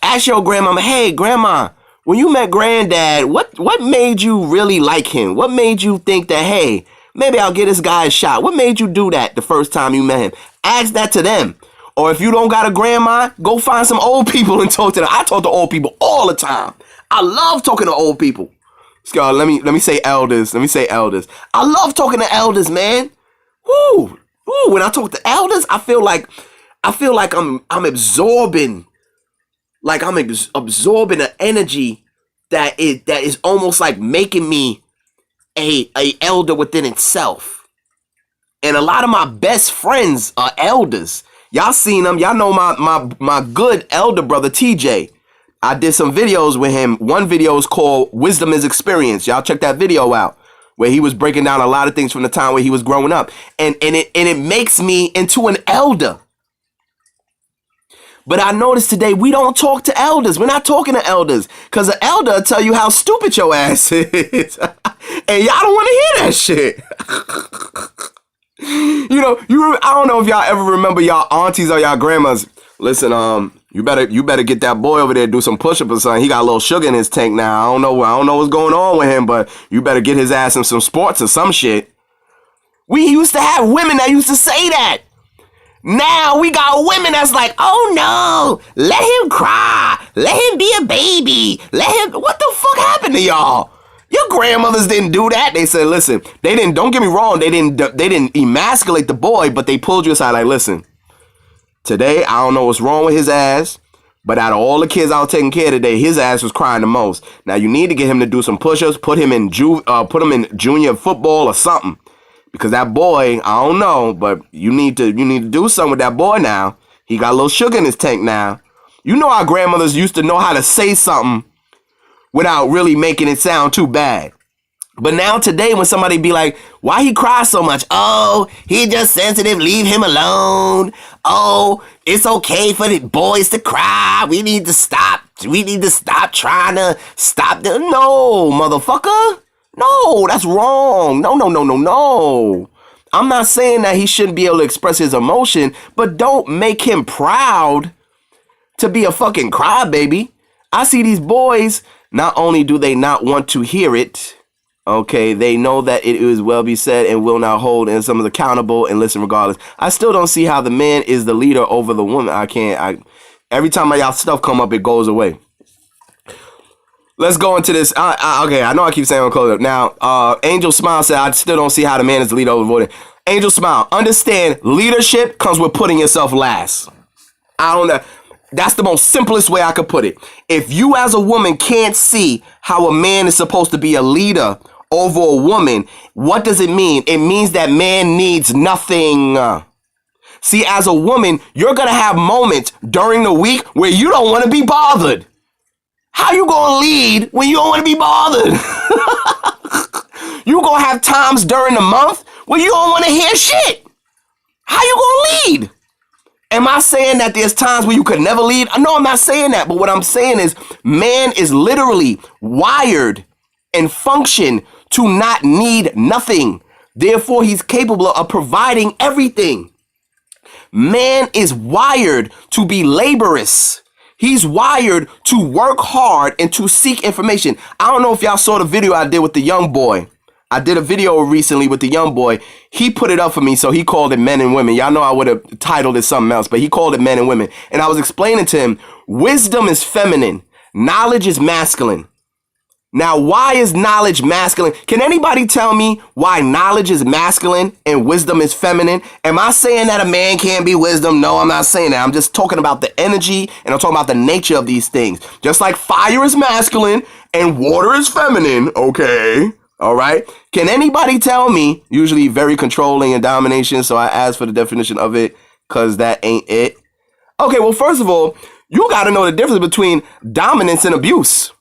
Ask your grandmama, hey, grandma, when you met granddad, what made you really like him? What made you think that, hey, maybe I'll give this guy a shot? What made you do that the first time you met him? Ask that to them. Or if you don't got a grandma, go find some old people and talk to them. I talk to old people all the time. I love talking to old people. Scott, let me say elders. Let me say elders. I love talking to elders, man. Woo. Woo. When I talk to elders, I feel like I'm absorbing. Like I'm absorbing an energy that is almost like making me a elder within itself. And a lot of my best friends are elders. Y'all seen them. Y'all know my good elder brother, TJ. I did some videos with him. One video is called Wisdom is Experience. Y'all check that video out where he was breaking down a lot of things from the time where he was growing up. And it makes me into an elder. But I noticed today we don't talk to elders. We're not talking to elders because an elder will tell you how stupid your ass is. And y'all don't want to hear that shit. I don't know if y'all ever remember y'all aunties or y'all grandmas. Listen, you better get that boy over there, do some push-up or something. He got a little sugar in his tank now. I don't know what's going on with him, but you better get his ass in some sports or some shit. We used to have women that used to say that. Now we got women that's like, oh no, let him cry. Let him be a baby. What the fuck happened to y'all? Your grandmothers didn't do that. They said, listen, don't get me wrong. They didn't emasculate the boy, but they pulled you aside like, listen, today, I don't know what's wrong with his ass, but out of all the kids I was taking care of today, his ass was crying the most. Now you need to get him to do some push-ups, put him in junior football or something. Because that boy, I don't know, but you need to do something with that boy now. He got a little sugar in his tank now. You know our grandmothers used to know how to say something without really making it sound too bad. But now today when somebody be like, why he cry so much? Oh, he just sensitive, leave him alone. Oh, it's okay for the boys to cry. We need to stop trying to stop them. No, motherfucker. No, that's wrong. No. I'm not saying that he shouldn't be able to express his emotion, but don't make him proud to be a fucking crybaby. I see these boys, not only do they not want to hear it, okay, they know that it is well be said and will not hold, and someone's accountable and listen regardless. I still don't see how the man is the leader over the woman. Every time y'all stuff come up, it goes away. Let's go into this. Okay, I know I keep saying I'm close up. Now, Angel Smile said, I still don't see how the man is the leader over voting. Angel Smile, understand leadership comes with putting yourself last. I don't know. That's the most simplest way I could put it. If you as a woman can't see how a man is supposed to be a leader over a woman, what does it mean? It means that man needs nothing. See, as a woman, you're going to have moments during the week where you don't want to be bothered. How you gonna lead when you don't want to be bothered? You gonna have times during the month where you don't want to hear shit. How you gonna lead? Am I saying that there's times where you could never lead? No, I'm not saying that. But what I'm saying is man is literally wired and function to not need nothing. Therefore, he's capable of providing everything. Man is wired to be laborious. He's wired to work hard and to seek information. I don't know if y'all saw the video I did with the young boy. I did a video recently with the young boy. He put it up for me, so he called it Men and Women. Y'all know I would have titled it something else, but he called it Men and Women. And I was explaining to him, wisdom is feminine. Knowledge is masculine. Now, why is knowledge masculine? Can anybody tell me why knowledge is masculine and wisdom is feminine? Am I saying that a man can't be wisdom? No, I'm not saying that. I'm just talking about the energy and I'm talking about the nature of these things. Just like fire is masculine and water is feminine, okay? All right. Can anybody tell me, usually very controlling and domination, so I asked for the definition of it because that ain't it. Okay, well, first of all, you got to know the difference between dominance and abuse.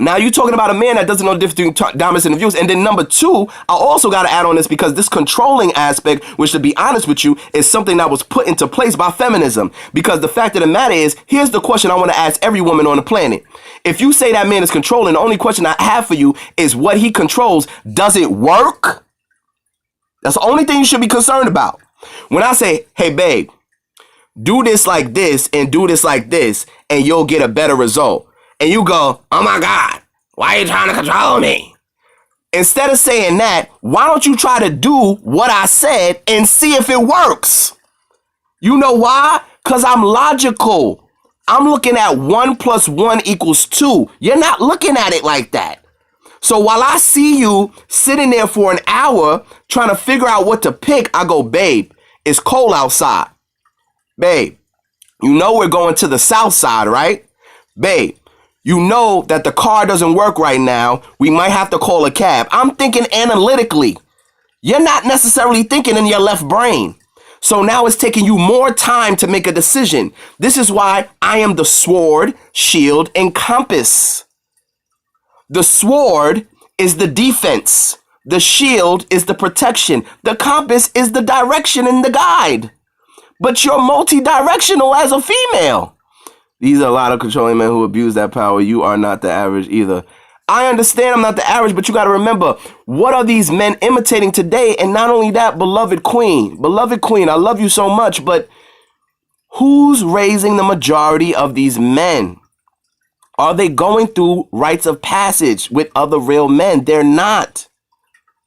Now, you're talking about a man that doesn't know the difference between dominance and abuse. And then number two, I also got to add on this because this controlling aspect, which to be honest with you, is something that was put into place by feminism. Because the fact of the matter is, here's the question I want to ask every woman on the planet. If you say that man is controlling, the only question I have for you is what he controls, does it work? That's the only thing you should be concerned about. When I say, hey, babe, do this like this and do this like this, and you'll get a better result. And you go, oh my God, why are you trying to control me? Instead of saying that, why don't you try to do what I said and see if it works? You know why? Because I'm logical. I'm looking at 1 + 1 = 2. You're not looking at it like that. So while I see you sitting there for an hour trying to figure out what to pick, I go, babe, it's cold outside. Babe, you know we're going to the south side, right? Babe, you know that the car doesn't work right now. We might have to call a cab. I'm thinking analytically. You're not necessarily thinking in your left brain. So now it's taking you more time to make a decision. This is why I am the sword, shield, and compass. The sword is the defense. The shield is the protection. The compass is the direction and the guide. But you're multi-directional as a female. These are a lot of controlling men who abuse that power. You are not the average either. I understand I'm not the average, but you got to remember, what are these men imitating today? And not only that, beloved queen, I love you so much, but who's raising the majority of these men? Are they going through rites of passage with other real men? They're not.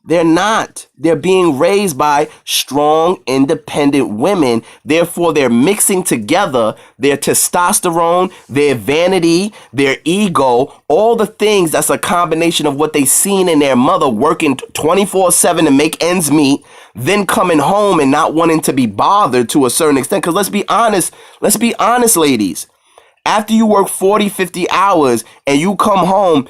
They're not. They're being raised by strong, independent women. Therefore, they're mixing together their testosterone, their vanity, their ego, all the things that's a combination of what they seen in their mother working 24/7 to make ends meet, then coming home and not wanting to be bothered to a certain extent. Because let's be honest, ladies. After you work 40, 50 hours and you come home,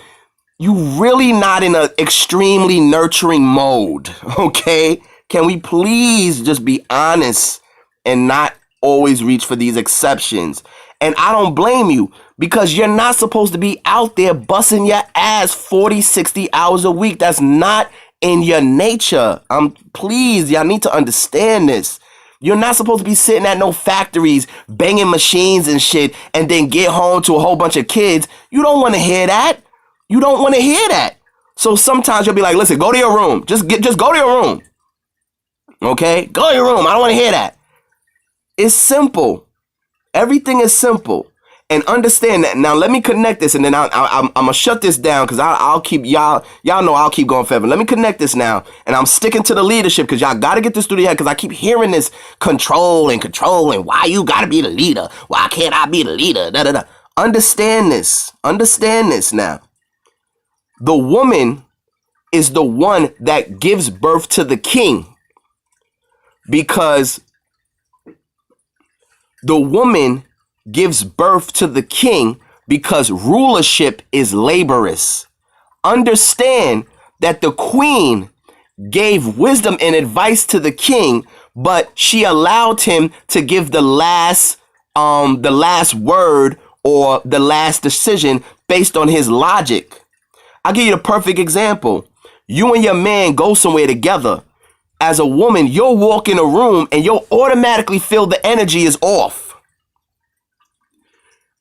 you really not in an extremely nurturing mode, okay? Can we please just be honest and not always reach for these exceptions? And I don't blame you because you're not supposed to be out there busting your ass 40, 60 hours a week. That's not in your nature. Please, y'all need to understand this. You're not supposed to be sitting at no factories banging machines and shit and then get home to a whole bunch of kids. You don't want to hear that. You don't want to hear that. So sometimes you'll be like, listen, go to your room. Just go to your room. Okay? Go to your room. I don't want to hear that. It's simple. Everything is simple. And understand that. Now, let me connect this, and then I'm going to shut this down because I'll keep, y'all know I'll keep going forever. Let me connect this now, and I'm sticking to the leadership because y'all got to get this through the head because I keep hearing this control and why you got to be the leader. Why can't I be the leader? Da, da, da. Understand this. Understand this now. The woman is the one that gives birth to the king because the woman gives birth to the king because rulership is laborious. Understand that the queen gave wisdom and advice to the king, but she allowed him to give the last word or the last decision based on his logic. I'll give you the perfect example. You and your man go somewhere together. As a woman, you'll walk in a room and you'll automatically feel the energy is off.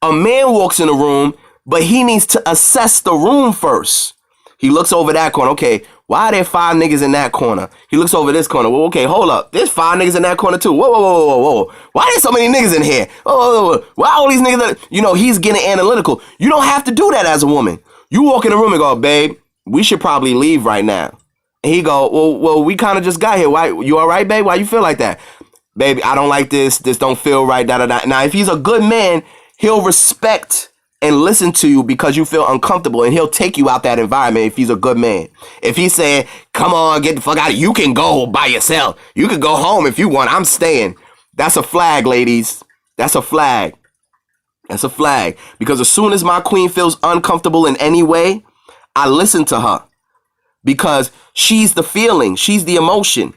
A man walks in a room, but he needs to assess the room first. He looks over that corner. Okay, why are there 5 niggas in that corner? He looks over this corner. Well, okay, hold up. There's 5 niggas in that corner too. Whoa, whoa, whoa, whoa, whoa. Why there's so many niggas in here? Oh, why all these niggas? He's getting analytical. You don't have to do that as a woman. You walk in the room and go, babe, we should probably leave right now. And he go, well, we kind of just got here. Why? You all right, babe? Why you feel like that? Baby, I don't like this. This don't feel right. Da, da, da. Now, if he's a good man, he'll respect and listen to you because you feel uncomfortable, and he'll take you out that environment if he's a good man. If he's saying, come on, get the fuck out, you can go by yourself. You can go home if you want. I'm staying. That's a flag, ladies. That's a flag. That's a flag. Because as soon as my queen feels uncomfortable in any way, I listen to her. because she's the feeling. She's the emotion.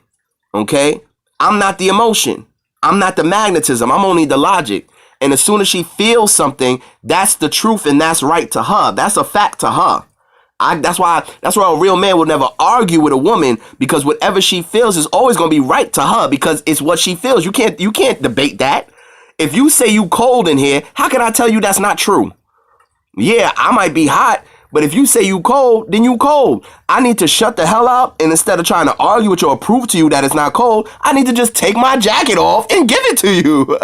Okay? I'm not the emotion. I'm not the magnetism. I'm only the logic. And as soon as she feels something, that's the truth and that's right to her. That's a fact to her. That's why a real man will never argue with a woman, because whatever she feels is always going to be right to her, because it's what she feels. You can't debate that. If you say you cold in here, how can I tell you that's not true? Yeah, I might be hot, but if you say you cold, then you cold. I need to shut the hell up, and instead of trying to argue with you or prove to you that it's not cold, I need to just take my jacket off and give it to you.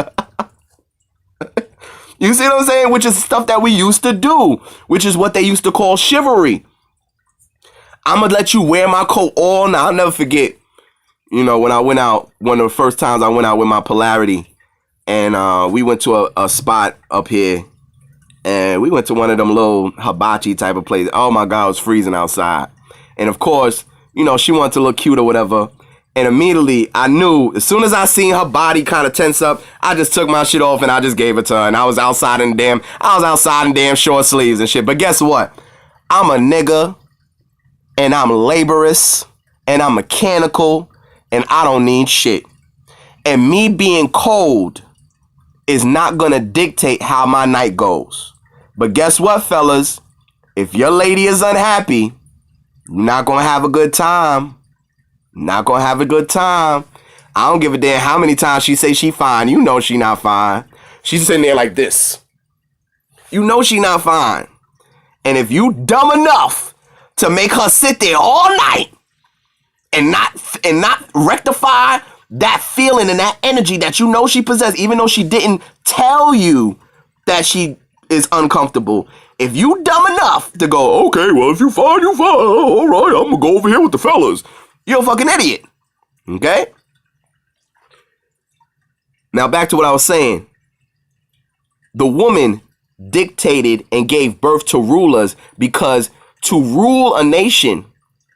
You see what I'm saying? Which is stuff that we used to do, which is what they used to call chivalry. I'm going to let you wear my coat all night. I'll never forget, when I went out, one of the first times I went out with my polarity, and we went to a spot up here, and we went to one of them little hibachi type of places. Oh my God, it was freezing outside. And of course, she wanted to look cute or whatever. And immediately I knew, as soon as I seen her body kind of tense up, I just took my shit off and I just gave it to her. And I was outside in damn short sleeves and shit. But guess what? I'm a nigga, and I'm laborious, and I'm mechanical, and I don't need shit. And me being cold is not gonna dictate how my night goes. But guess what, fellas? If your lady is unhappy, you're not gonna have a good time. Not gonna have a good time. I don't give a damn how many times she say she fine. You know she not fine. She's sitting there like this. You know she not fine. And if you dumb enough to make her sit there all night and not rectify that feeling and that energy that you know she possesses, even though she didn't tell you that she is uncomfortable. If you dumb enough to go, okay, well, if you fine, you fine. All right, I'm gonna go over here with the fellas. You're a fucking idiot. Okay? Now back to what I was saying. The woman dictated and gave birth to rulers, because to rule a nation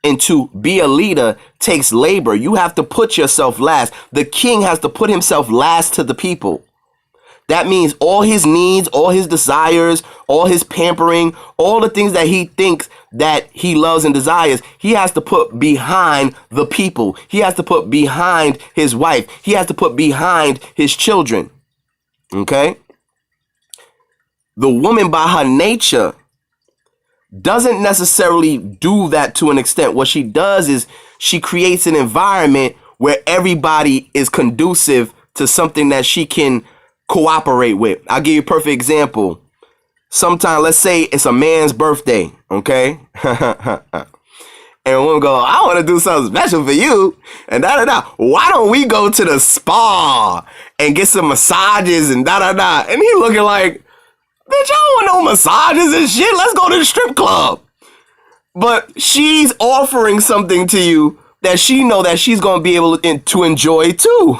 and to be a leader takes labor. You have to put yourself last. The king has to put himself last to the people. That means all his needs, all his desires, all his pampering, all the things that he thinks that he loves and desires, he has to put behind the people. He has to put behind his wife. He has to put behind his children. Okay? The woman, by her nature, doesn't necessarily do that to an extent. What she does is she creates an environment where everybody is conducive to something that she can cooperate with. I'll give you a perfect example. Sometime, let's say it's a man's birthday, okay? And we'll go, I want to do something special for you. And da-da-da. Why don't we go to the spa and get some massages and da-da-da? And he looking like, bitch, I don't want no massages and shit. Let's go to the strip club. But she's offering something to you that she know that she's going to be able to enjoy too.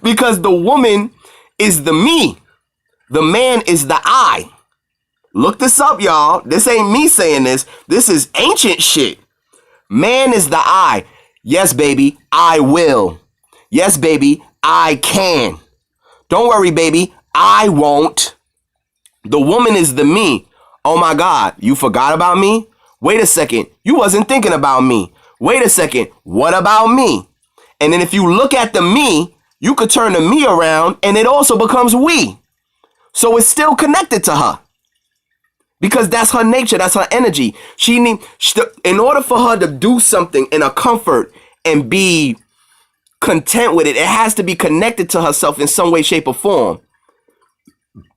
Because the woman is the me. The man is the I. Look this up, y'all. This ain't me saying this. This is ancient shit. Man is the I. Yes, baby, I will. Yes, baby, I can. Don't worry, baby, I won't. The woman is the me. Oh my God, you forgot about me? Wait a second, you wasn't thinking about me. Wait a second, what about me? And then if you look at the me, you could turn the me around and it also becomes we. So it's still connected to her. Because that's her nature, that's her energy. In order for her to do something in a comfort and be content with it, it has to be connected to herself in some way, shape, or form.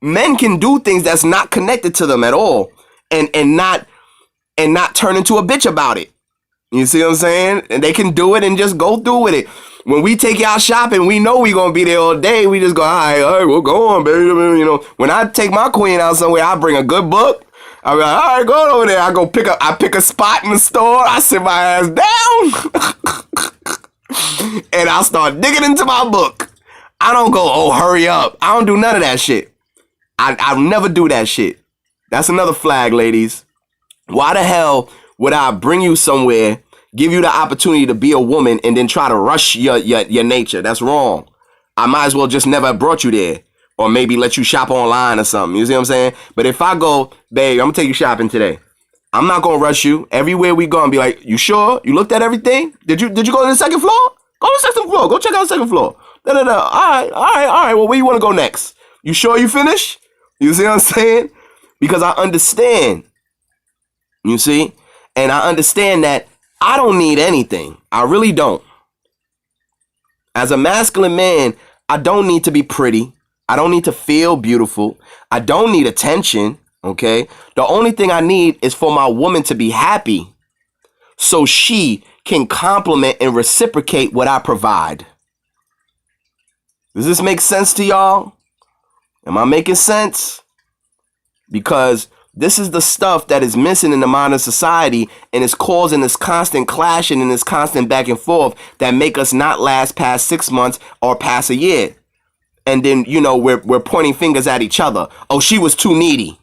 Men can do things that's not connected to them at all and not turn into a bitch about it. You see what I'm saying? And they can do it and just go through with it. When we take y'all shopping, we know we gonna be there all day. We just go, all right, we'll go on, baby. You know, when I take my queen out somewhere, I bring a good book. I be like, all right, go over there. I pick a spot in the store. I sit my ass down. And I'll start digging into my book. I don't go, oh, hurry up. I don't do none of that shit. I'll never do that shit. That's another flag, ladies. Why the hell would I bring you somewhere, give you the opportunity to be a woman, and then try to rush your nature? That's wrong. I might as well just never have brought you there. Or maybe let you shop online or something. You see what I'm saying? But if I go, babe, I'm going to take you shopping today. I'm not gonna rush you. Everywhere we go and be like, you sure? You looked at everything? Did you go to the second floor? Go to the second floor. Go check out the second floor. Da, da, da. All right. Well, where you want to go next? You sure you finished? You see what I'm saying? Because I understand. You see? And I understand that I don't need anything. I really don't. As a masculine man, I don't need to be pretty. I don't need to feel beautiful. I don't need attention. Okay? The only thing I need is for my woman to be happy so she can compliment and reciprocate what I provide. Does this make sense to y'all? Am I making sense? Because this is the stuff that is missing in the modern society, and it's causing this constant clashing and this constant back and forth that make us not last past 6 months or past a year. And then, you know, we're pointing fingers at each other. Oh, she was too needy.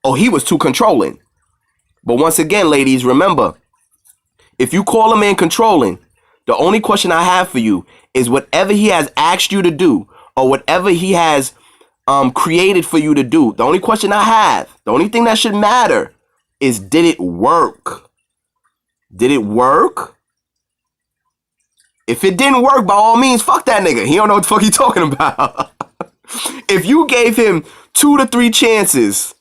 Oh, he was too controlling. But once again, ladies, remember, if you call a man controlling, the only question I have for you is whatever he has asked you to do or whatever he has created for you to do. The only question I have, the only thing that should matter is, did it work? Did it work? If it didn't work, by all means, fuck that nigga. He don't know what the fuck he talking about. If you gave him 2 to 3 chances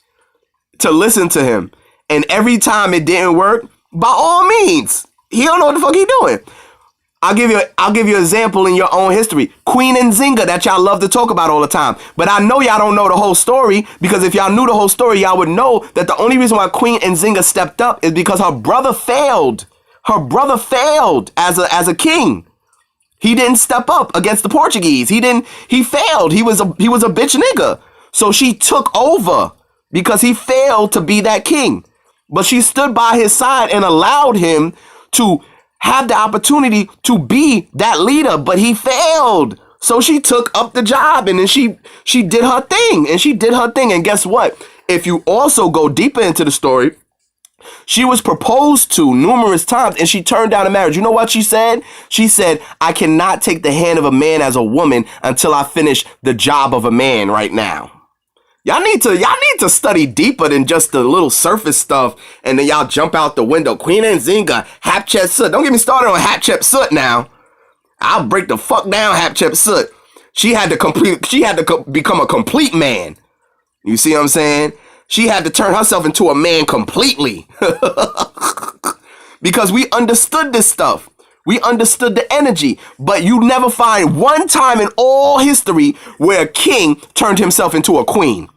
to listen to him, and every time it didn't work, by all means, he don't know what the fuck he doing. I'll give you an example in your own history. Queen Nzinga, that y'all love to talk about all the time. But I know y'all don't know the whole story, because if y'all knew the whole story, y'all would know that the only reason why Queen Nzinga stepped up is because her brother failed. Her brother failed as a king. He didn't step up against the Portuguese. He failed. He was a bitch nigga. So she took over because he failed to be that king. But she stood by his side and allowed him to have the opportunity to be that leader, but he failed. So she took up the job, and then she did her thing, and guess what? If you also go deeper into the story, she was proposed to numerous times and she turned down the marriage. You know what she said? She said, I cannot take the hand of a man as a woman until I finish the job of a man right now. Y'all need to study deeper than just the little surface stuff, and then y'all jump out the window. Queen Nzinga, Hatshepsut. Don't get me started on Hatshepsut now. I'll break the fuck down Hatshepsut. She had to become a complete man. You see what I'm saying? She had to turn herself into a man completely. Because we understood this stuff. We understood the energy, but you never find one time in all history where a king turned himself into a queen.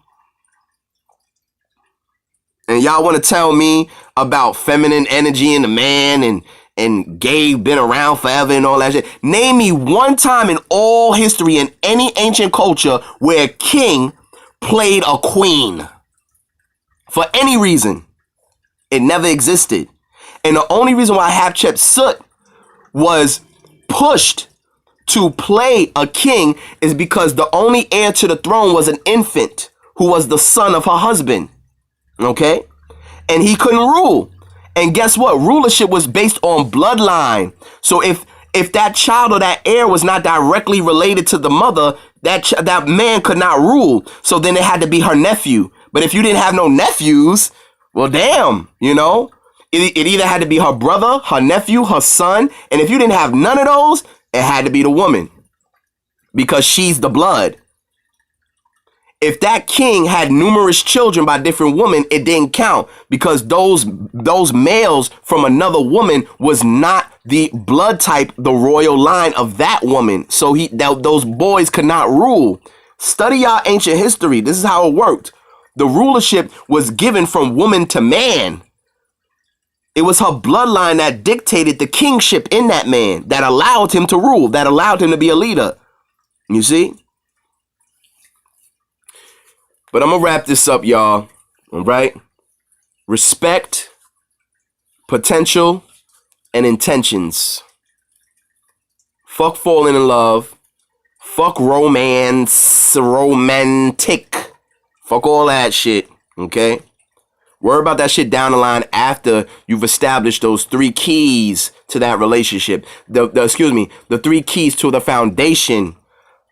And y'all want to tell me about feminine energy in the man and gay been around forever and all that shit. Name me one time in all history in any ancient culture where a king played a queen. For any reason. It never existed. And the only reason why Hatshepsut was pushed to play a king is because the only heir to the throne was an infant who was the son of her husband. Okay? And he couldn't rule. And guess what? Rulership was based on bloodline. So if that child or that heir was not directly related to the mother, that man could not rule. So then it had to be her nephew. But if you didn't have no nephews, well, damn, you know? It either had to be her brother, her nephew, her son. And if you didn't have none of those, it had to be the woman. Because she's the blood. If that king had numerous children by different women, it didn't count. Because those males from another woman was not the blood type, the royal line of that woman. So those boys could not rule. Study your ancient history. This is how it worked. The rulership was given from woman to man. It was her bloodline that dictated the kingship in that man, that allowed him to rule, that allowed him to be a leader. You see? But I'm going to wrap this up, y'all. All right? Respect, potential, and intentions. Fuck falling in love. Fuck romance, romantic. Fuck all that shit. Okay? Worry about that shit down the line after you've established those 3 keys to that relationship. The 3 keys to the foundation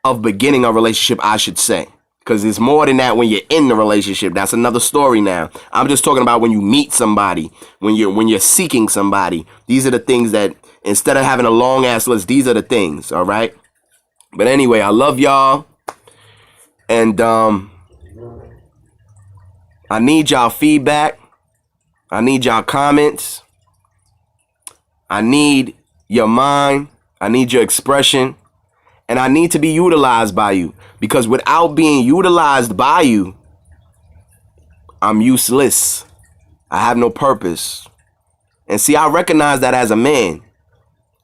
of beginning a relationship, I should say. Because it's more than that when you're in the relationship. That's another story now. I'm just talking about when you meet somebody, when you're seeking somebody. These are the things that, instead of having a long ass list, these are the things, all right? But anyway, I love y'all. And I need y'all feedback. I need y'all comments. I need your mind. I need your expression. And I need to be utilized by you. Because without being utilized by you, I'm useless. I have no purpose. And see, I recognize that as a man.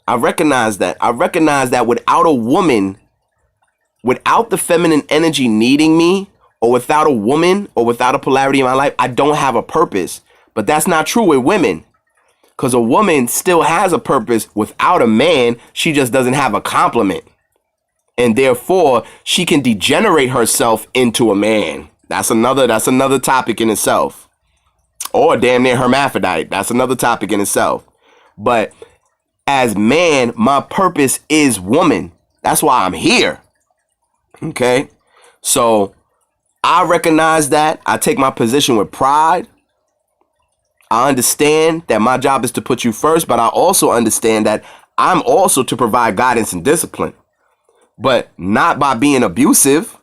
I recognize that. I recognize that without a woman, without the feminine energy needing me, or without a woman, or without a polarity in my life, I don't have a purpose. But that's not true with women. Because a woman still has a purpose without a man. She just doesn't have a complement. And therefore, she can degenerate herself into a man. That's another topic in itself. Or damn near hermaphrodite. That's another topic in itself. But as man, my purpose is woman. That's why I'm here. Okay? So I recognize that. I take my position with pride. I understand that my job is to put you first, but I also understand that I'm also to provide guidance and discipline. But not by being abusive,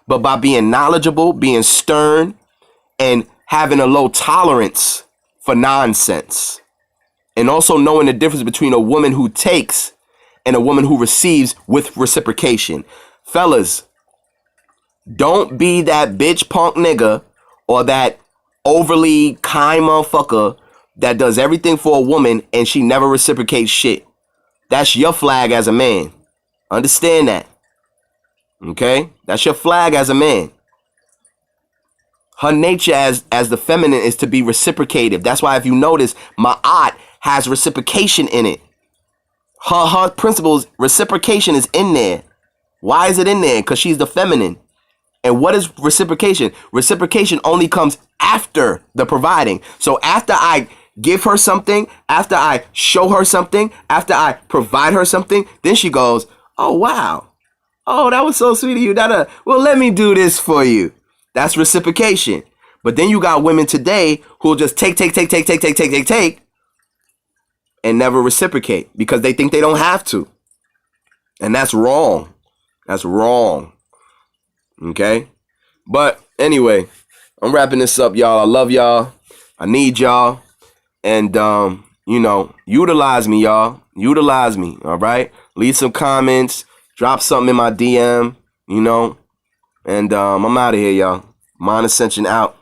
but by being knowledgeable, being stern, and having a low tolerance for nonsense. And also knowing the difference between a woman who takes and a woman who receives with reciprocation. Fellas, don't be that bitch punk nigga or that overly kind motherfucker that does everything for a woman and she never reciprocates shit. That's your flag as a man. Understand that. Okay? That's your flag as a man. Her nature as the feminine is to be reciprocative. That's why if you notice, Ma'at has reciprocation in it. Her principles, reciprocation is in there. Why is it in there? Because she's the feminine. And what is reciprocation? Reciprocation only comes after the providing. So after I give her something, after I show her something, after I provide her something, then she goes, oh, wow. Oh, that was so sweet of you. Well, let me do this for you. That's reciprocation. But then you got women today who'll just take, and never reciprocate because they think they don't have to. And that's wrong. That's wrong. Okay? But anyway, I'm wrapping this up, y'all. I love y'all. I need y'all. And, utilize me, y'all. Utilize me, all right? Leave some comments. Drop something in my DM, And I'm out of here, y'all. Mind Ascension out.